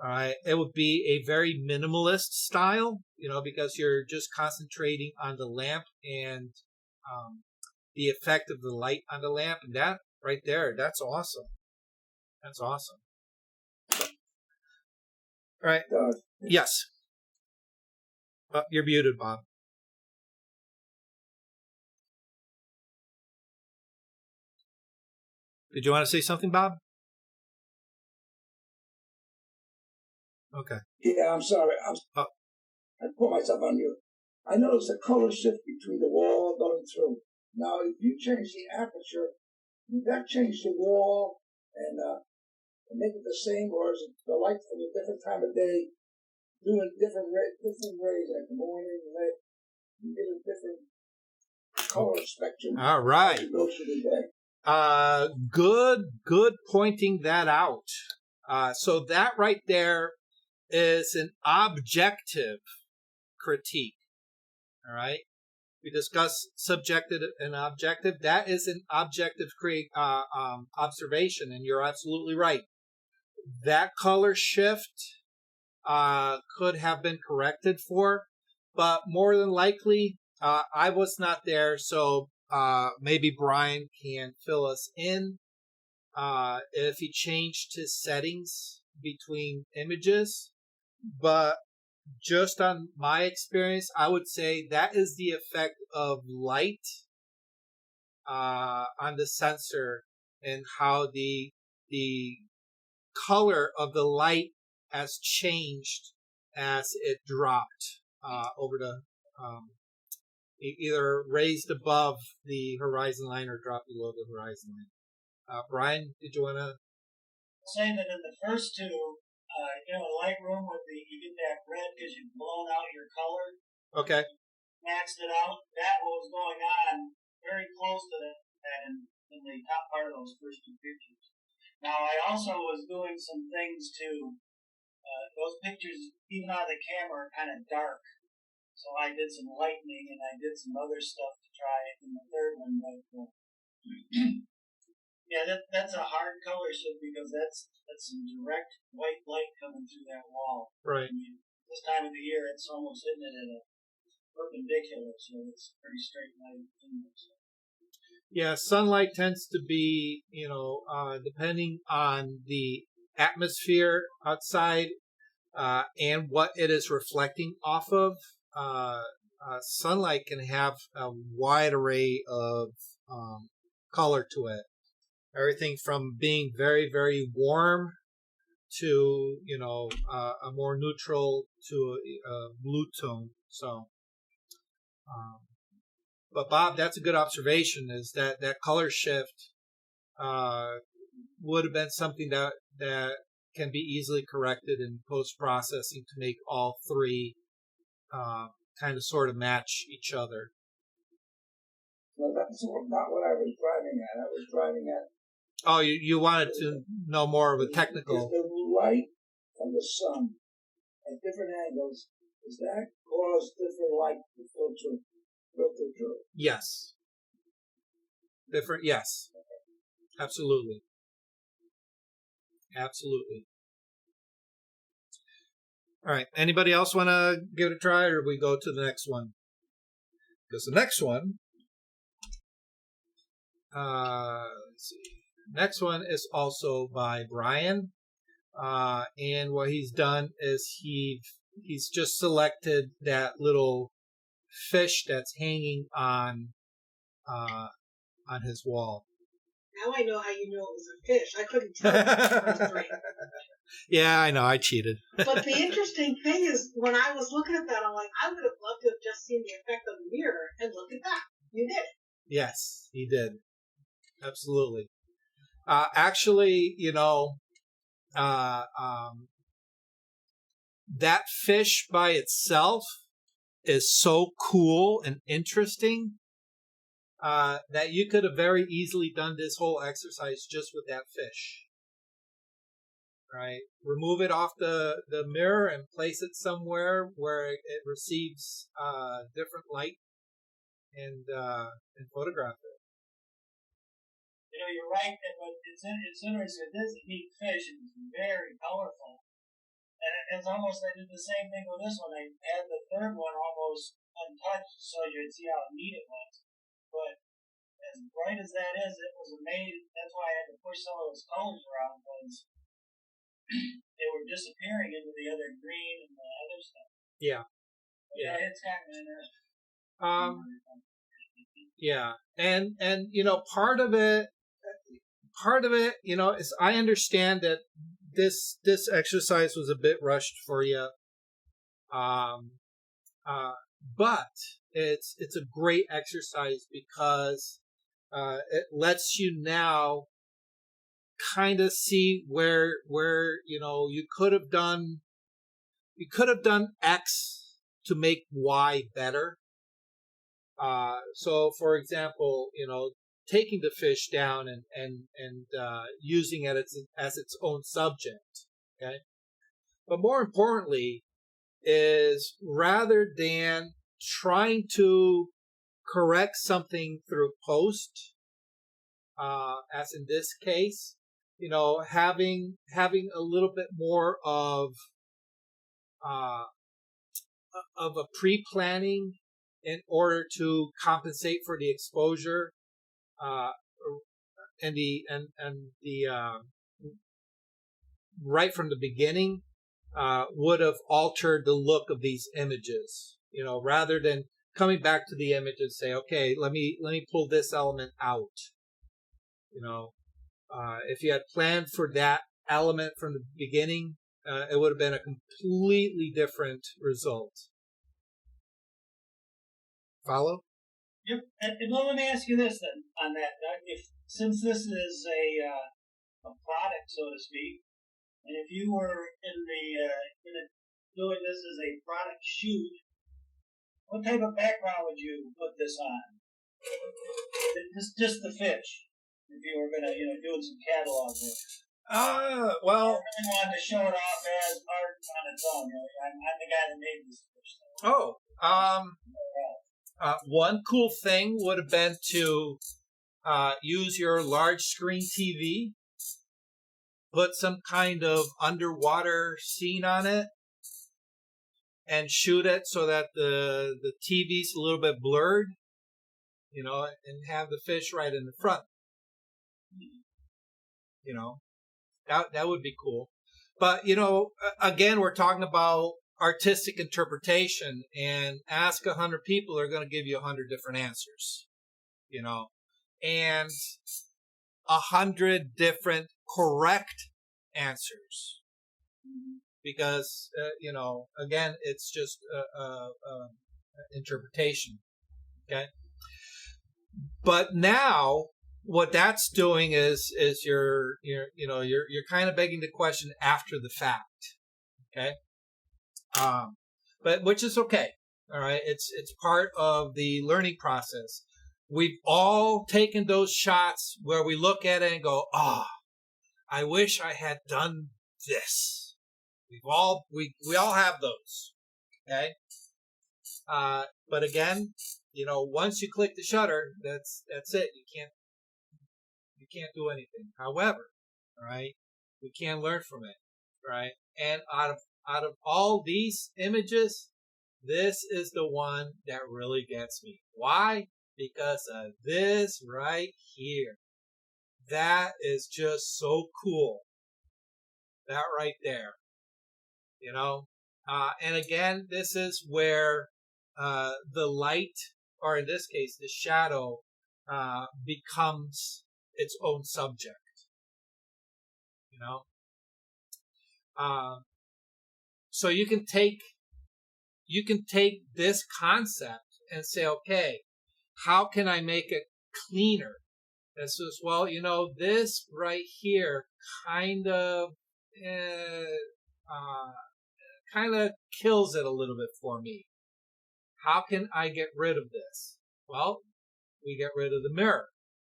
All right, it would be a very minimalist style, because you're just concentrating on the lamp and the effect of the light on the lamp, and that right there, that's awesome. That's awesome. All right. Yes. You're muted, Bob. Did you want to say something, Bob? Okay. Yeah, I'm sorry. I put myself on mute. I noticed a color shift between the wall going through. Now, if you change the aperture, would that change the wall and make it the same, or is it the light from a different time of day, doing different rays, like the morning, night, you get a different color spectrum. All right. As you go through the day. Good pointing that out. So that right there is an objective critique. All right. We discussed subjective and objective. That is an objective observation, and you're absolutely right. That color shift could have been corrected for, but more than likely, I was not there, so maybe Brian can fill us in if he changed his settings between images. But just on my experience, I would say that is the effect of light on the sensor and how the color of the light has changed as it dropped over the either raised above the horizon line or dropped below the horizon line. Brian, did you want to say that in the first two, Lightroom you get that red because you've blown out your color. Okay. Maxed it out. That was going on very close to that in the top part of those first two pictures. Now, I also was doing some things to those pictures, even out of the camera, are kind of dark. So I did some lightening and I did some other stuff to try in the third one. But, yeah, that's a hard color shift because that's some direct white light coming through that wall. Right. I mean, this time of the year, it's almost hitting it at a perpendicular, so it's pretty straight light in there. So. Yeah, sunlight tends to be, depending on the atmosphere outside and what it is reflecting off of, sunlight can have a wide array of color to it. Everything from being very, very warm to, a more neutral to a blue tone. So, but Bob, that's a good observation, is that color shift would have been something that can be easily corrected in post-processing to make all three kind of sort of match each other. No, that's not what I was driving at. I was driving at... Oh, you wanted to know more of a technical... Is the light from the sun at different angles, does that cause different light to filter through? Yes. Different, yes. Absolutely. Absolutely. All right. Anybody else want to give it a try, or we go to the next one? Because the next one, let's see. Next one is also by Brian, and what he's done is he's just selected that little fish that's hanging on his wall. Now I know how you knew it was a fish. I couldn't tell the first three. Yeah, I know. I cheated. But the interesting thing is, when I was looking at that, I'm like, I would have loved to have just seen the effect of the mirror, and look at that. You did it. Yes, he did. Absolutely. Actually, that fish by itself is so cool and interesting that you could have very easily done this whole exercise just with that fish. Right? Remove it off the mirror and place it somewhere where it receives different light and photograph it. You're right, but it's interesting. This is a neat fish, and it's very colorful. And it's almost, I did the same thing with this one. I had the third one almost untouched so you'd see how neat it was. But as bright as that is, it was amazing. That's why I had to push some of those colors around, because they were disappearing into the other green and the other stuff. Yeah. Yeah, it's kind of interesting. Yeah. And part of it, is I understand that this exercise was a bit rushed for you. But it's a great exercise because it lets you now kind of see where you could have done X to make Y better. So for example, taking the fish down and using it as its own subject. Okay. But more importantly is, rather than trying to correct something through post, as in this case, having a little bit more of a pre-planning in order to compensate for the exposure, and the right from the beginning, would have altered the look of these images. Rather than coming back to the image and say, okay, let me pull this element out. If you had planned for that element from the beginning, it would have been a completely different result. Follow? Yep. And let me ask you this then on that. Since this is a product, so to speak, and if you were doing this as a product shoot, what type of background would you put this on? Just the fish. If you were gonna, doing some catalog work. Well, I really wanted to show it off as art on its own. I'm the guy that made this fish. One cool thing would have been to use your large screen TV, put some kind of underwater scene on it, and shoot it so that the TV's a little bit blurred, and have the fish right in the front. That would be cool. But, again, we're talking about artistic interpretation, and ask 100 people, are going to give you 100 different answers, and 100 different correct answers, because, again, it's just interpretation. Okay. But now what that's doing is you're kind of begging the question after the fact. Okay. But which is okay. All right. It's part of the learning process. We've all taken those shots where we look at it and go, I wish I had done this. We all have those. Okay. But again, once you click the shutter, that's it. You can't do anything. However, all right, we can learn from it, right? And out of all these images, this is the one that really gets me. Why? Because of this right here. That is just so cool. That right there. And again, this is where the light, or in this case, the shadow, becomes its own subject. So you can take this concept and say, okay, how can I make it cleaner? And so, well, this right here kind of kills it a little bit for me. How can I get rid of this? Well, we get rid of the mirror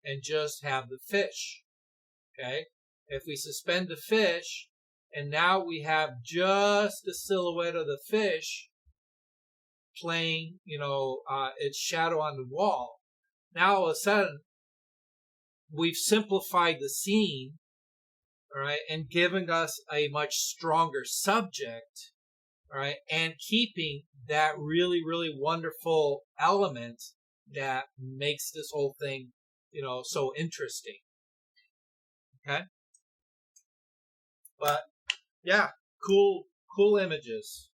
and just have the fish. Okay? If we suspend the fish, and now we have just the silhouette of the fish playing, its shadow on the wall. Now all of a sudden, we've simplified the scene, all right, and given us a much stronger subject, all right, and keeping that really, really wonderful element that makes this whole thing, so interesting. Okay? But, yeah, cool images.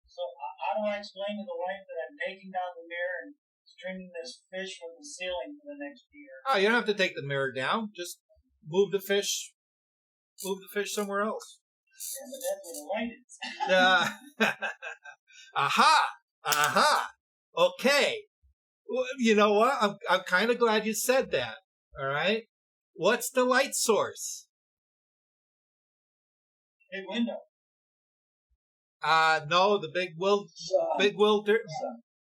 So how do I explain to the wife that I'm taking down the mirror and stringing this fish from the ceiling for the next year? Oh, you don't have to take the mirror down. Just move the fish somewhere else. Yeah, but that's where the light is. Aha. Okay. Well, you know what? I'm kind of glad you said that. All right. What's the light source? Big window. No, the big filter.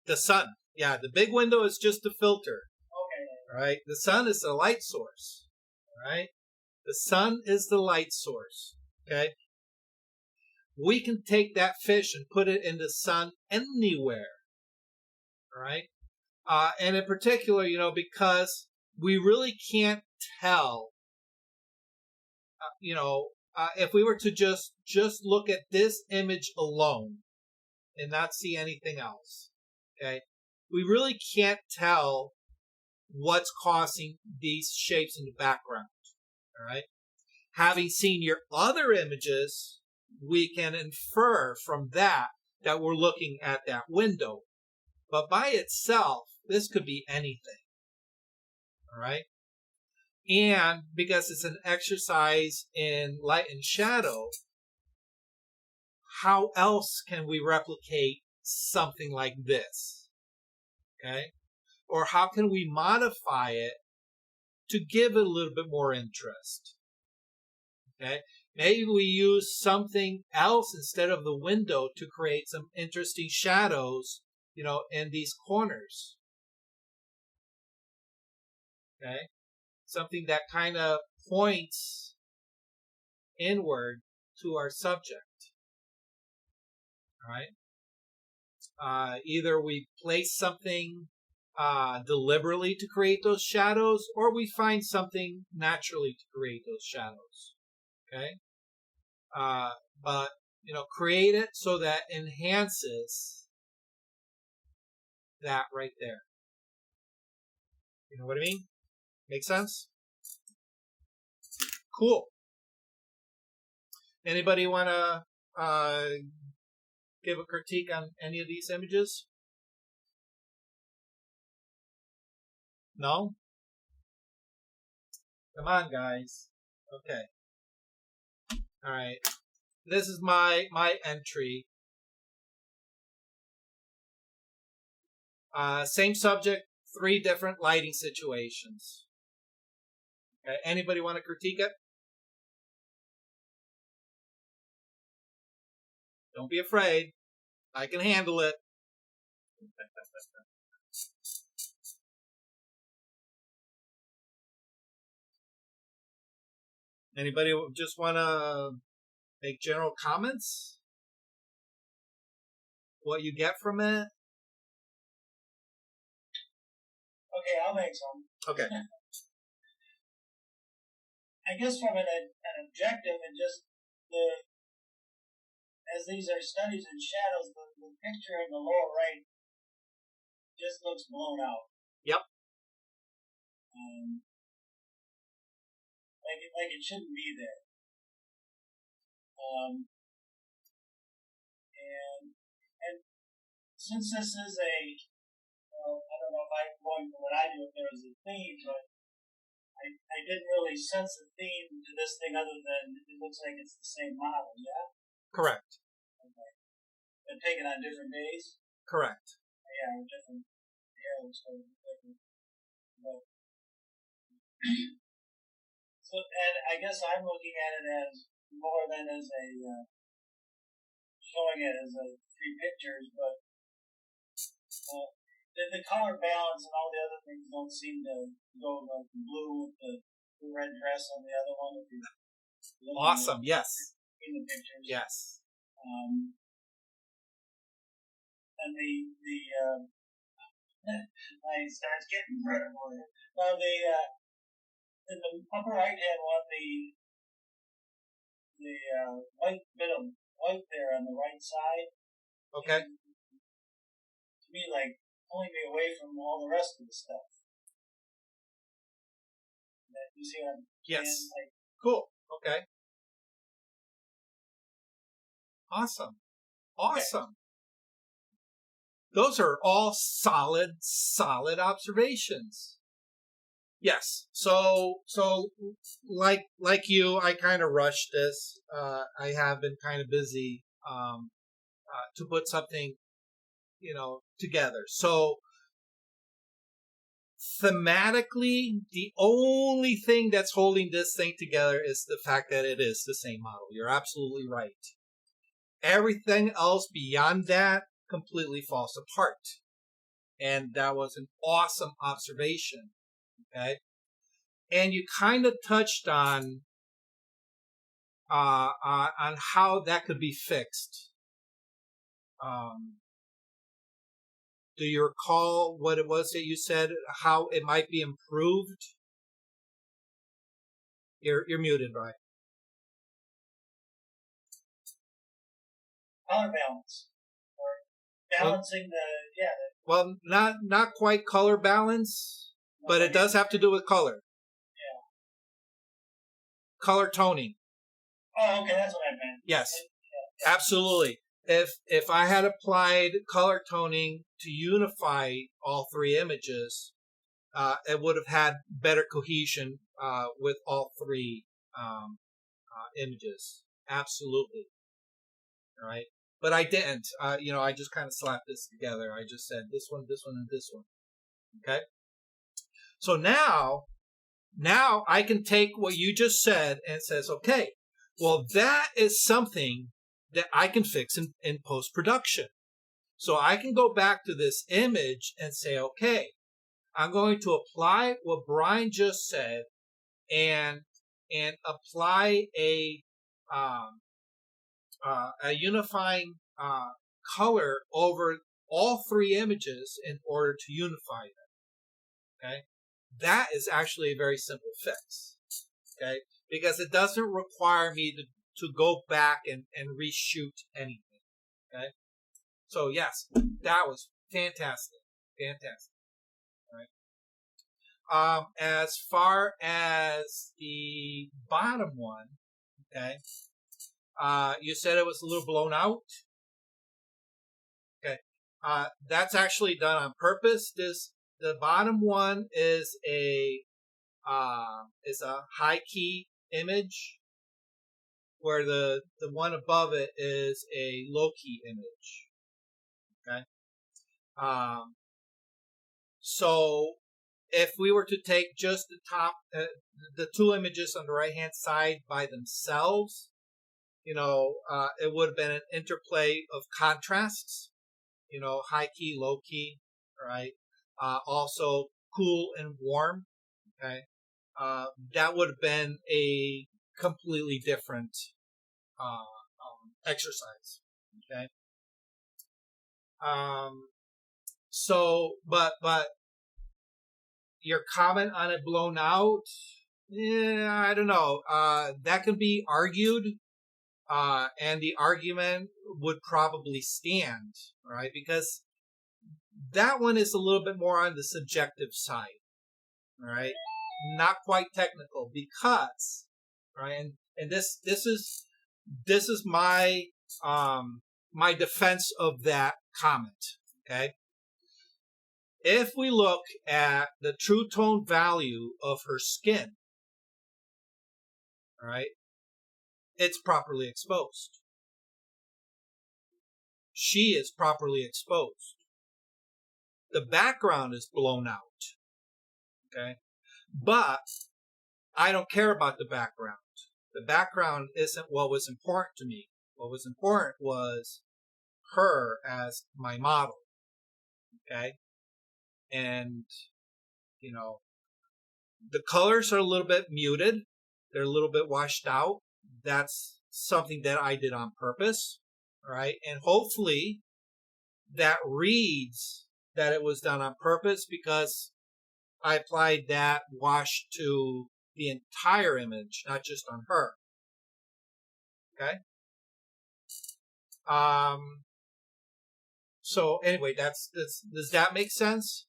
The sun. Yeah, the big window is just a filter. Okay. All right. The sun is the light source. All right. The sun is the light source. Okay. We can take that fish and put it in the sun anywhere. All right. And in particular, because we really can't tell, if we were to just look at this image alone and not see anything else, okay, we really can't tell what's causing these shapes in the background, all right? Having seen your other images, we can infer from that we're looking at that window. But by itself, this could be anything, all right? And because it's an exercise in light and shadow, how else can we replicate something like this? Okay? Or how can we modify it to give it a little bit more interest? Okay? Maybe we use something else instead of the window to create some interesting shadows, in these corners. Okay? Something that kind of points inward to our subject. All right. Either we place something deliberately to create those shadows, or we find something naturally to create those shadows. Okay. But create it so that enhances that right there. You know what I mean? Make sense? Cool. Anybody want to give a critique on any of these images? No? Come on, guys. Okay. All right. This is my entry. Same subject, 3 different lighting situations. Okay. Anybody want to critique it? Don't be afraid. I can handle it. Anybody just want to make general comments? What you get from it? Okay, I'll make some. Okay. I guess from an objective and just as these are studies in shadows, the picture in the lower right just looks blown out. Yep. Like it shouldn't be there. And since this is I don't know if I'm going for what I do if there was a theme, but I didn't really sense a theme to this thing other than it looks like it's the same model, yeah? Correct. Okay. But taken on different days? Correct. Yeah, different. Yeah, it looks like different. But, so, and I guess I'm looking at it as more than as a showing it as three pictures, but the color balance and all the other things don't seem to go like blue with the red dress on the other one. If you Awesome. Yes. In the pictures. Yes. And I starts getting red. Now in the upper right hand one, the white bit of white there on the right side. Okay. To me, like pulling me away from all the rest of the stuff. You see what I'm Yes. saying? Like, cool. Okay. Awesome. Awesome. Those are all solid observations. Yes. So like you, I kind of rushed this. I have been kind of busy to put something, together. So thematically, the only thing that's holding this thing together is the fact that it is the same model. You're absolutely right. Everything else beyond that completely falls apart. And that was an awesome observation. Okay. And you kind of touched on how that could be fixed. Do you recall what it was that you said, how it might be improved? You're muted, right? color balance or balancing Well, not quite color balance, but it does have to do with color. Yeah. Color toning. Oh, okay, that's what I meant. Yes, absolutely. If I had applied color toning to unify all three images, it would have had better cohesion with all three images. Absolutely. All right. But I didn't. I just kind of slapped this together. I just said this one, and this one. Okay. So now I can take what you just said and says, okay, well, that is something that I can fix in post-production. So I can go back to this image and say, okay, I'm going to apply what Brian just said and apply a unifying color over all three images in order to unify them. Okay, that is actually a very simple fix. Okay, because it doesn't require me to go back and reshoot anything. Okay, so yes, that was fantastic. All right. As far as the bottom one, okay, you said it was a little blown out. Okay, that's actually done on purpose. The bottom one is a high key image, where the one above it is a low key image. Okay, so if we were to take just the top, the two images on the right hand side by themselves, it would have been an interplay of contrasts, high key, low key, right? Also cool and warm, okay? That would have been a completely different exercise. Okay. So, but your comment on it blown out, I don't know. That can be argued, and the argument would probably stand, right? Because that one is a little bit more on the subjective side, right? Not quite technical, because, right? And this is my my defense of that comment. Okay. If we look at the true tone value of her skin, all right, it's properly exposed. She is properly exposed. The background is blown out. Okay. But I don't care about the background. The background isn't what was important to me. What was important was her as my model. Okay. And, the colors are a little bit muted. They're a little bit washed out. That's something that I did on purpose. All right. And hopefully that reads that it was done on purpose, because I applied that wash to the entire image, not just on her. Okay. So anyway, does that make sense?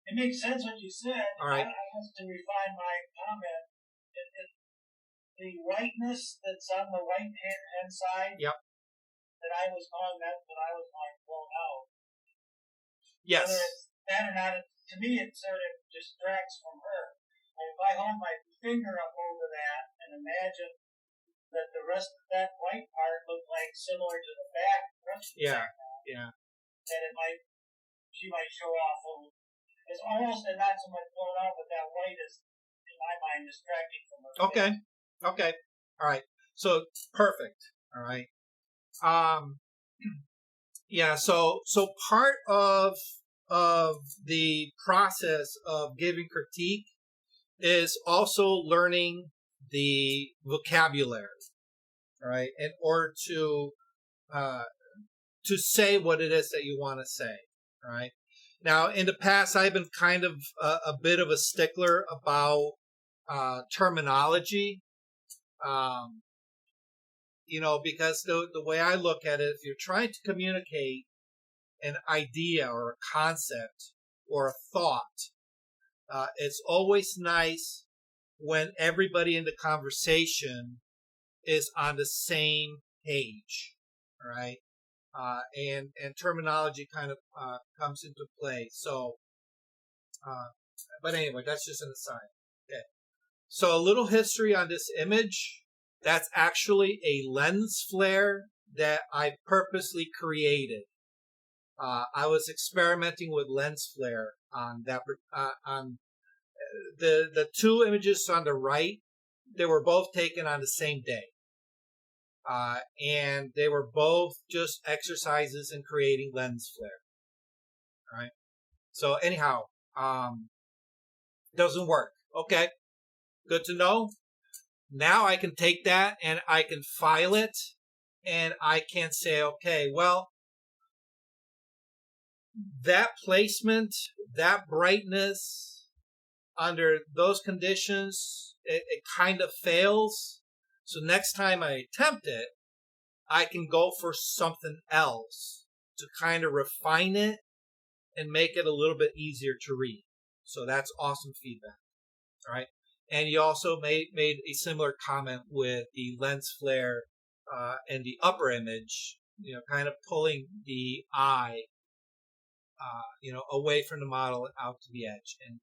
It makes sense what you said. All right. I have to refine my comment. The whiteness that's on the right hand side. Yep. That I was calling that when I was like blown out. Yes. Whether it's that or not, to me it sort of distracts from her. And if I hold my finger up over that and imagine that the rest of that white part looked like similar to the back, yeah, then she might show off a little. It's almost not so much blown out, but that white is, in my mind, distracting from her. Okay. All right. So perfect. All right. Yeah. So part of the process of giving critique is also learning the vocabulary. All right. In order to say what it is that you want to say. All right. Now, in the past, I've been kind of a bit of a stickler about terminology, because the way I look at it, if you're trying to communicate an idea or a concept or a thought, it's always nice when everybody in the conversation is on the same page, all right? And terminology kind of comes into play. So, but anyway, that's just an aside. Okay. So a little history on this image. That's actually a lens flare that I purposely created. I was experimenting with lens flare on that. On the two images on the right, they were both taken on the same day. And they were both just exercises in creating lens flare. All right. So anyhow, doesn't work. Okay. Good to know. Now I can take that and I can file it, and I can say, okay, well, that placement, that brightness under those conditions, it kind of fails. So next time I attempt it, I can go for something else to kind of refine it and make it a little bit easier to read. So that's awesome feedback. All right. And you also made a similar comment with the lens flare and the upper image, kind of pulling the eye, away from the model and out to the edge. And,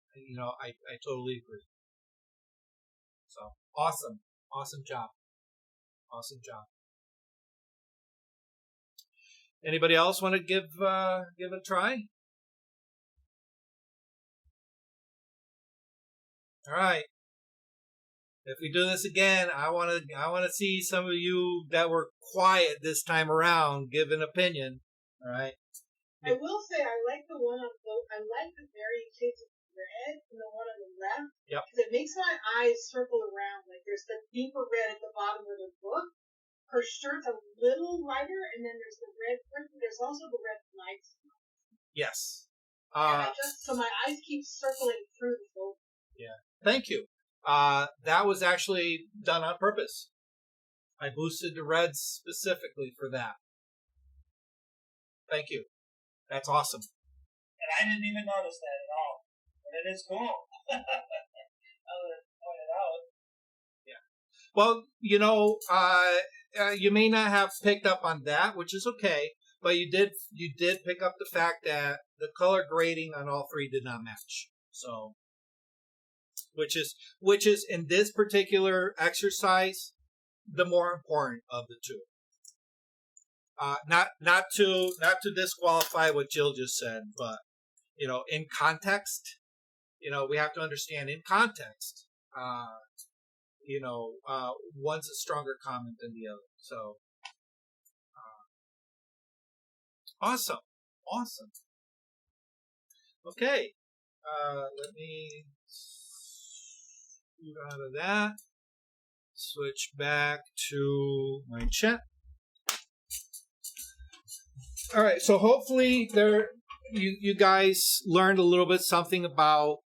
I totally agree. So awesome. Awesome job. Awesome job. Anybody else want to give it a try? All right. If we do this again, I want to see some of you that were quiet this time around give an opinion. All right. I will say I like the one on I like the very case of red and the one on the left. Yep. Because it makes my eyes circle around. Like there's the deeper red at the bottom of the book. Her shirt's a little lighter, and then there's the red print. There's also the red lights. Yes. So my eyes keep circling through the book. Yeah. Thank you. That was actually done on purpose. I boosted the reds specifically for that. Thank you. That's awesome. And I didn't even notice that at all. But it is cool. Now that I pointed out. Well, you may not have picked up on that, which is okay, but you did pick up the fact that the color grading on all three did not match. So, which is in this particular exercise the more important of the two. Not to disqualify what Jill just said, but in context, we have to understand in context. One's a stronger comment than the other. So, awesome. Okay, let me scoot out of that. Switch back to my chat. All right, so hopefully you guys learned a little bit something about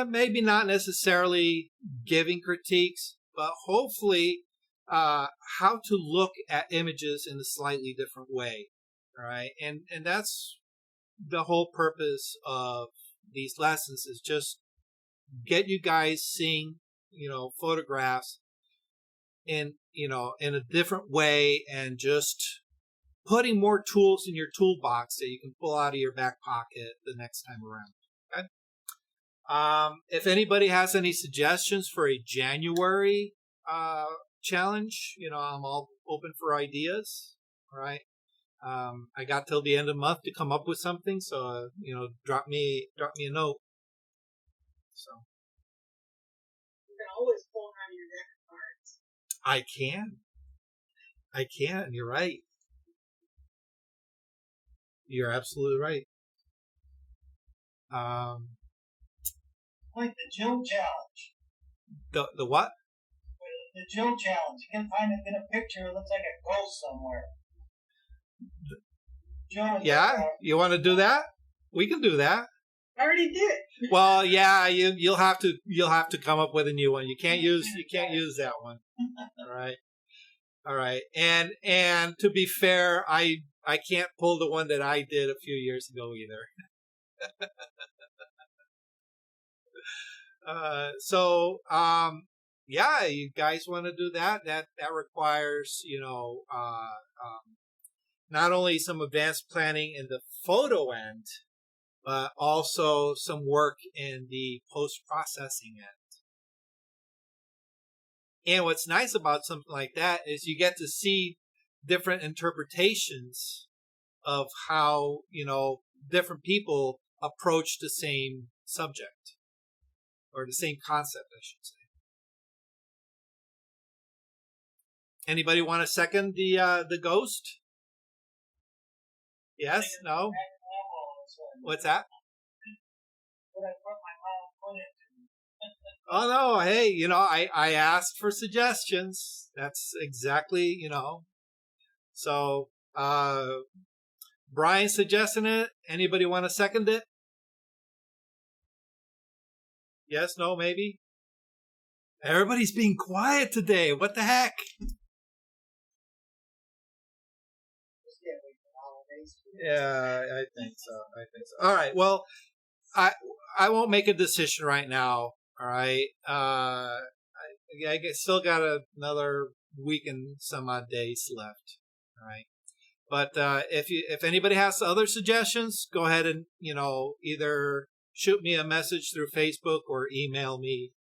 maybe not necessarily giving critiques, but hopefully how to look at images in a slightly different way. All right, and that's the whole purpose of these lessons, is just get you guys seeing photographs in a different way, and just putting more tools in your toolbox that you can pull out of your back pocket the next time around. Okay. If anybody has any suggestions for a January challenge, I'm all open for ideas. All right. I got till the end of the month to come up with something, so drop me a note. So You can always pull out your deck of cards. I can. You're right. You're absolutely right. Like the Jill challenge. The what? The Jill challenge. You can get a picture that looks like a ghost somewhere. Jill, yeah, you want to do that? We can do that. I already did. Well, yeah, you'll have to come up with a new one. You can't use that one. All right. And to be fair, I can't pull the one that I did a few years ago either. Yeah, you guys want to do that? That requires, not only some advanced planning in the photo end, but also some work in the post-processing end. And what's nice about something like that is you get to see different interpretations of how, different people approach the same subject, or the same concept, I should say. Anybody want to second the ghost? Yes? No? What's that? Oh no! Hey, I asked for suggestions. That's exactly, So, Brian suggesting it. Anybody want to second it? Yes? No? Maybe? Everybody's being quiet today. What the heck? Yeah, I think so. All right. Well, I won't make a decision right now. All right. I still got another week and some odd days left. All right. But if anybody has other suggestions, go ahead and either shoot me a message through Facebook or email me.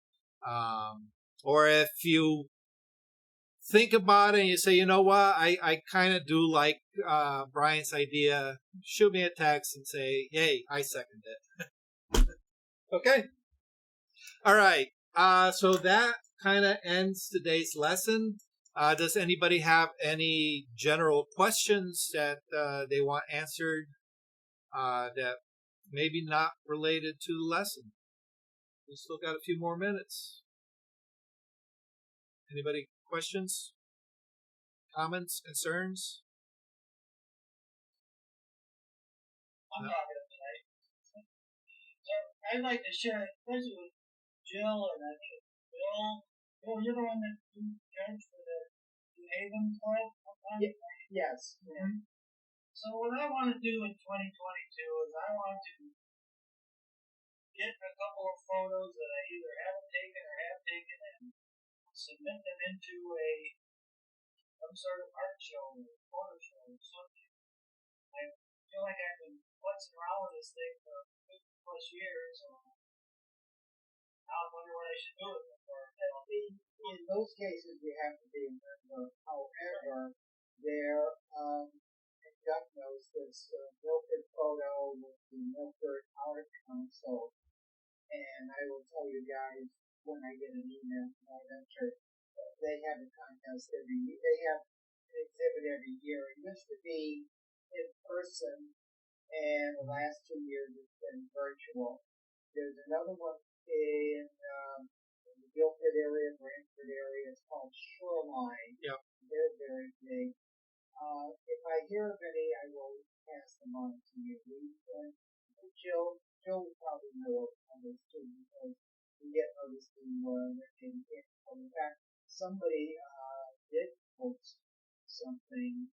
Or if you think about it and you say, you know what, I kind of do like Brian's idea, shoot me a text and say, hey, I second it. Okay. All right. So that kind of ends today's lesson. Does anybody have any general questions that they want answered that maybe not related to the lesson. We still got a few more minutes. Anybody questions, comments, concerns? I'm not here tonight. So I'd like to share, especially with Jill, and I think it's Bill. Bill, you're the one that you judge for the New Haven Club? Yes. Mm-hmm. So what I want to do in 2022 is I want to get a couple of photos that I either haven't taken or have taken and submit them into some sort of art show or photo show or something. I feel like I've been futzing around with this thing for 50 plus years, so now I wonder what I should do with it. In those cases, you have to be a member. However, there, and Doug knows this, Milford Photo with the Milford Art Council, and I will tell you guys when I get an email from my venture, they have a contest every year. They have an exhibit every year. It used to be in person, and the last 2 years it's been virtual. There's another one in the Guilford area, Brantford area. It's called Shoreline. Yep. They're very big. If I hear of any, I will pass them on to you. Jill will probably know of this too because we get noticed in in fact, somebody did post something.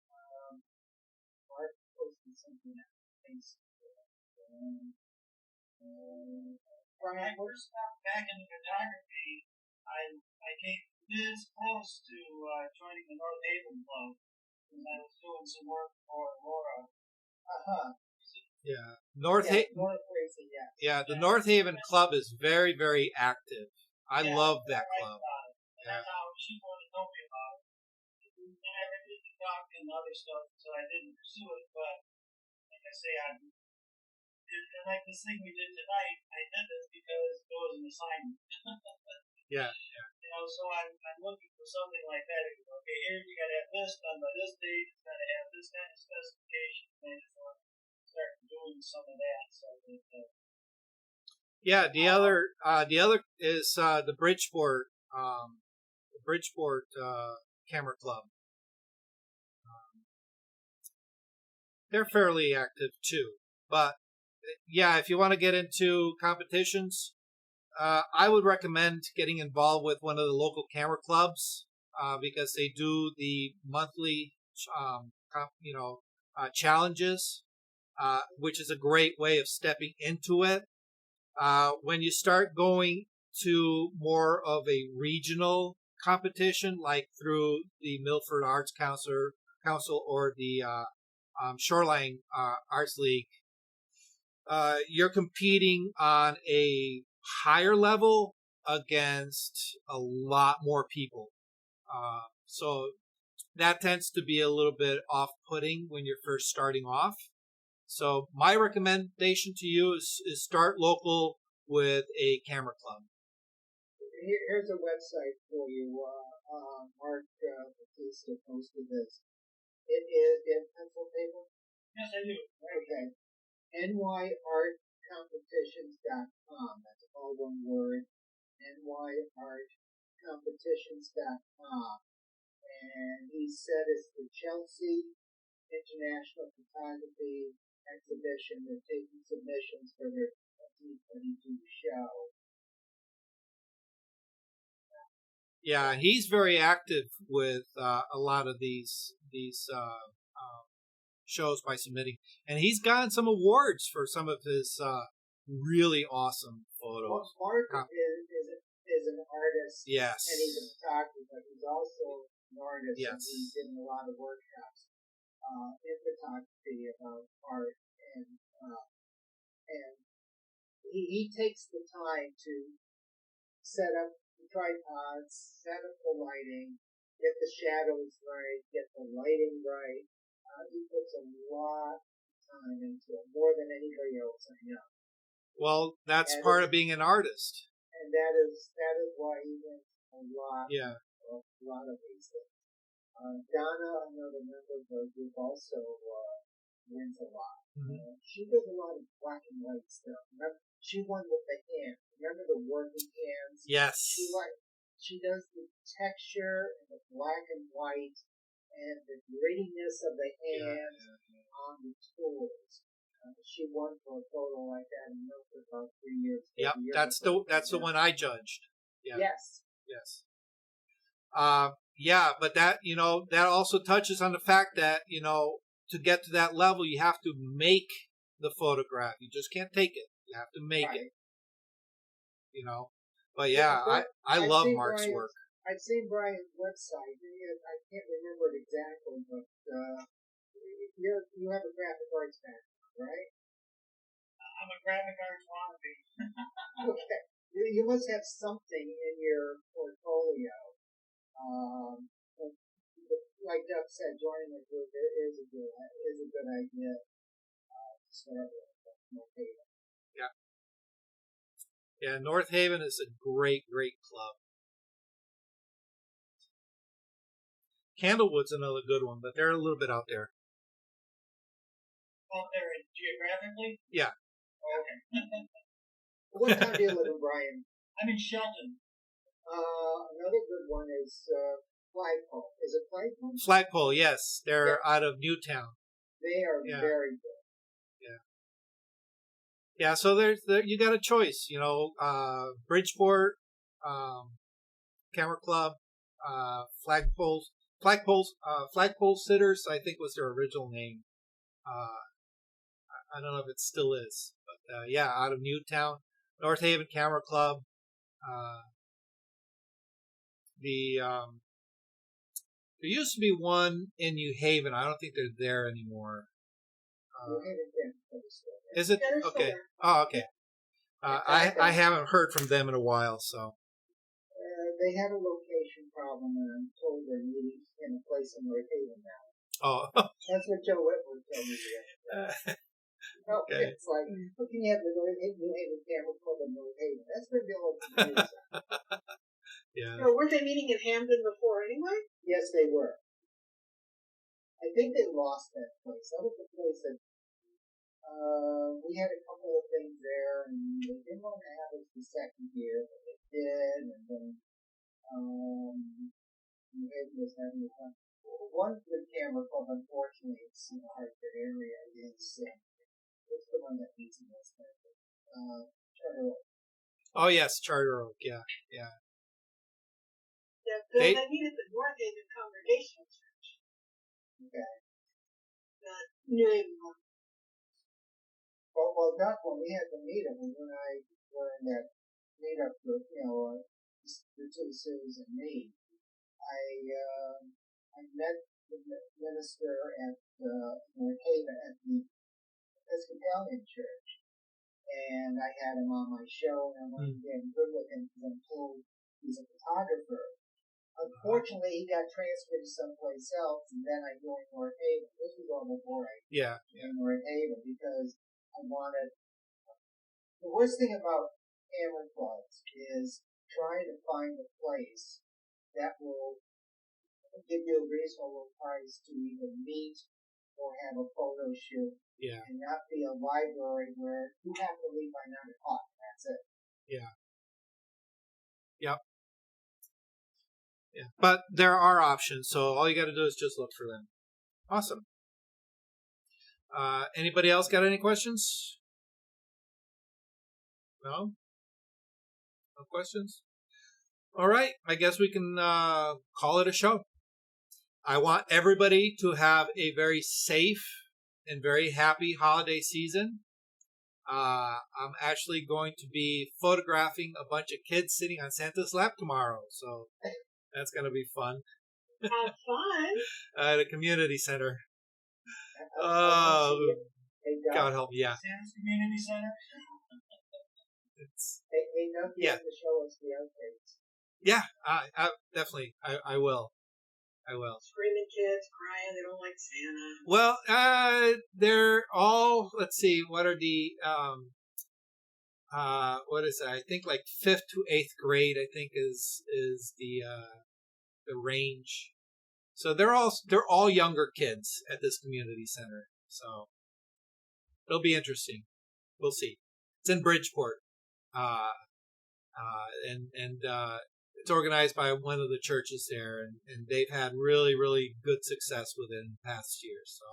Mark posted something on Facebook. When I first got back into photography, I came this close to joining the North Haven Club because I was doing some work for Laura. Yeah. North Haven. Yeah, the North Haven Club is very, very active. I love that club. That's how she wanted to know me about it. And I did the doc and other stuff, so I didn't pursue it. But like I say, and like this thing we did tonight, I did this because it was an assignment. Yeah. So I'm looking for something like that. Okay, here you got to have this done by this date. It's got to have this kind of specification. And I just want to start doing some of that. So that. Yeah. The other is the Bridgeport Camera Club. They're fairly active too, but yeah, if you want to get into competitions, I would recommend getting involved with one of the local camera clubs because they do the monthly, challenges, which is a great way of stepping into it. When you start going to more of a regional competition, like through the Milford Arts Council or the Shoreline Arts League, you're competing on a higher level against a lot more people. So that tends to be a little bit off-putting when you're first starting off. So my recommendation to you is start local with a camera club. Here's a website for you. Mark Batista posted this. It is in pencil paper? Yes, I do. Okay. nyartcompetitions.com. That's all one word. nyartcompetitions.com. And he said it's the Chelsea International Photography Exhibition. They're taking submissions for their 2022 show. Yeah, he's very active with a lot of these shows by submitting, and he's gotten some awards for some of his really awesome photos. Mark is an artist. Yes. And he's a photographer, but he's also an artist. Yes. And he's given a lot of workshops in photography about art, and he takes the time to set up the tripods, set up the lighting, get the shadows right, get the lighting right. He puts a lot of time into it, more than anybody else I know. Well, that's part of being an artist. And that is why he wins a lot of these things. Donna, another member of the group, also wins a lot. Mhm. She does a lot of black and white stuff. Remember, she won with the hands. Remember the working hands? Yes. She does the texture and the black and white and the grittiness of the hands on the tools. She won for a photo like that in Milk for about 3 years. Yep, 4 years that's the one I judged. Yeah. Yes. Yes. Yeah, but that, that also touches on the fact that, to get to that level, you have to make the photograph. You just can't take it. You have to make it. But yeah, I love Mark's work. I've seen Brian's website. I can't remember it exactly, but you have a graphic arts background, right? I'm a graphic arts wannabe. Okay. You must have something in your portfolio. Like Doug said, joining the group is a good idea to start with. Okay. Yeah. Yeah, North Haven is a great, great club. Candlewood's another good one, but they're a little bit out there. Out there geographically? Yeah. Okay. What town do you live in, Brian? I'm in Shelton. Another good one is Flagpole. Is it Flagpole? Flagpole, yes. They're out of Newtown. They are very good. Yeah, so there you got a choice, Bridgeport, Camera Club, Flagpole Sitters, I think was their original name. I don't know if it still is, but out of Newtown, North Haven Camera Club. There used to be one in New Haven. I don't think they're there anymore. Is it? Okay. Oh, okay. I haven't heard from them in a while, so. They have a location problem, and I'm told they're meeting in a place in North Haven now. Oh. That's what Joe Whitworth told me the other day. Okay. It's like, how can you have the New Haven Camera Club in North Haven? That's going to be a little confusing. Yeah. So weren't they meeting in Hamden before anyway? Yes, they were. I think they lost that place. That was the place that we had a couple of things there, and they didn't want to have us the second year, but they did, and then New Haven was having a fun. One good camera club, unfortunately, it's in the Hartford area, is what's the one that meets in West Hartford? Charter Oak. Oh yes, Charter Oak. Yeah. Yeah, they meet at the North Haven Congregational Church. Okay. The New Haven one. Well, Doc, when we had the meetup, and when I were in that meetup with, the two Sues and me, I met the minister at North Haven at the Episcopalian Church, and I had him on my show, and I wanted to get good with him because I'm told he's a photographer. Unfortunately, he got transferred to someplace else, and then I joined North Haven. This was all before I joined North Haven because I wanted. The worst thing about camera clubs is trying to find a place that will give you a reasonable price to either meet or have a photo shoot, and not be a library where you have to leave by 9 o'clock. And that's it. Yeah. Yep. Yeah, but there are options, so all you got to do is just look for them. Awesome. Anybody else got any questions? No? No questions? All right, I guess we can call it a show. I want everybody to have a very safe and very happy holiday season. I'm actually going to be photographing a bunch of kids sitting on Santa's lap tomorrow, so that's going to be fun. Have fun. At a community center. Oh, God help me, yeah. Santa's Community Center. Hey, Doug, you have to show us the outtakes. Yeah, I definitely. I will. I will. Screaming kids, crying, they don't like Santa. Well, they're all, let's see, what are the, what is that? I think like 5th to 8th grade, I think is the range. So they're all younger kids at this community center. So It'll be interesting. We'll see. It's in Bridgeport. It's organized by one of the churches there, and they've had really, really good success with it in past years. So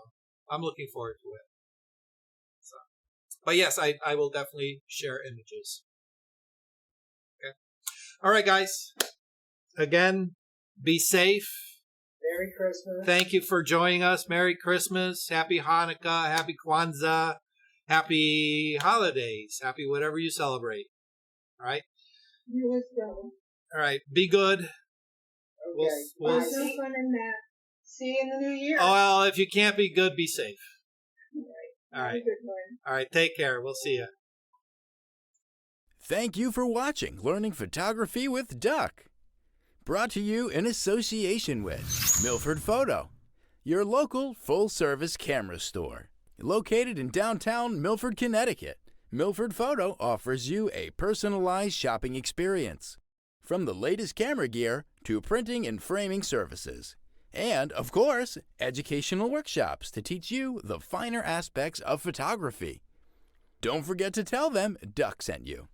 I'm looking forward to it. So, but yes, I will definitely share images. Okay. All right, guys. Again, be safe. Merry Christmas. Thank you for joining us. Merry Christmas. Happy Hanukkah. Happy Kwanzaa. Happy holidays. Happy whatever you celebrate. All right. You as well. All right. Be good. Okay. We'll There's no fun in that. See you in the new year. Oh, well, if you can't be good, be safe. All Have a right. good one. All right. Take care. We'll see you. Thank you for watching Learning Photography with Duck. Brought to you in association with Milford Photo, your local full-service camera store. Located in downtown Milford, Connecticut, Milford Photo offers you a personalized shopping experience. From the latest camera gear to printing and framing services. And, of course, educational workshops to teach you the finer aspects of photography. Don't forget to tell them Duck sent you.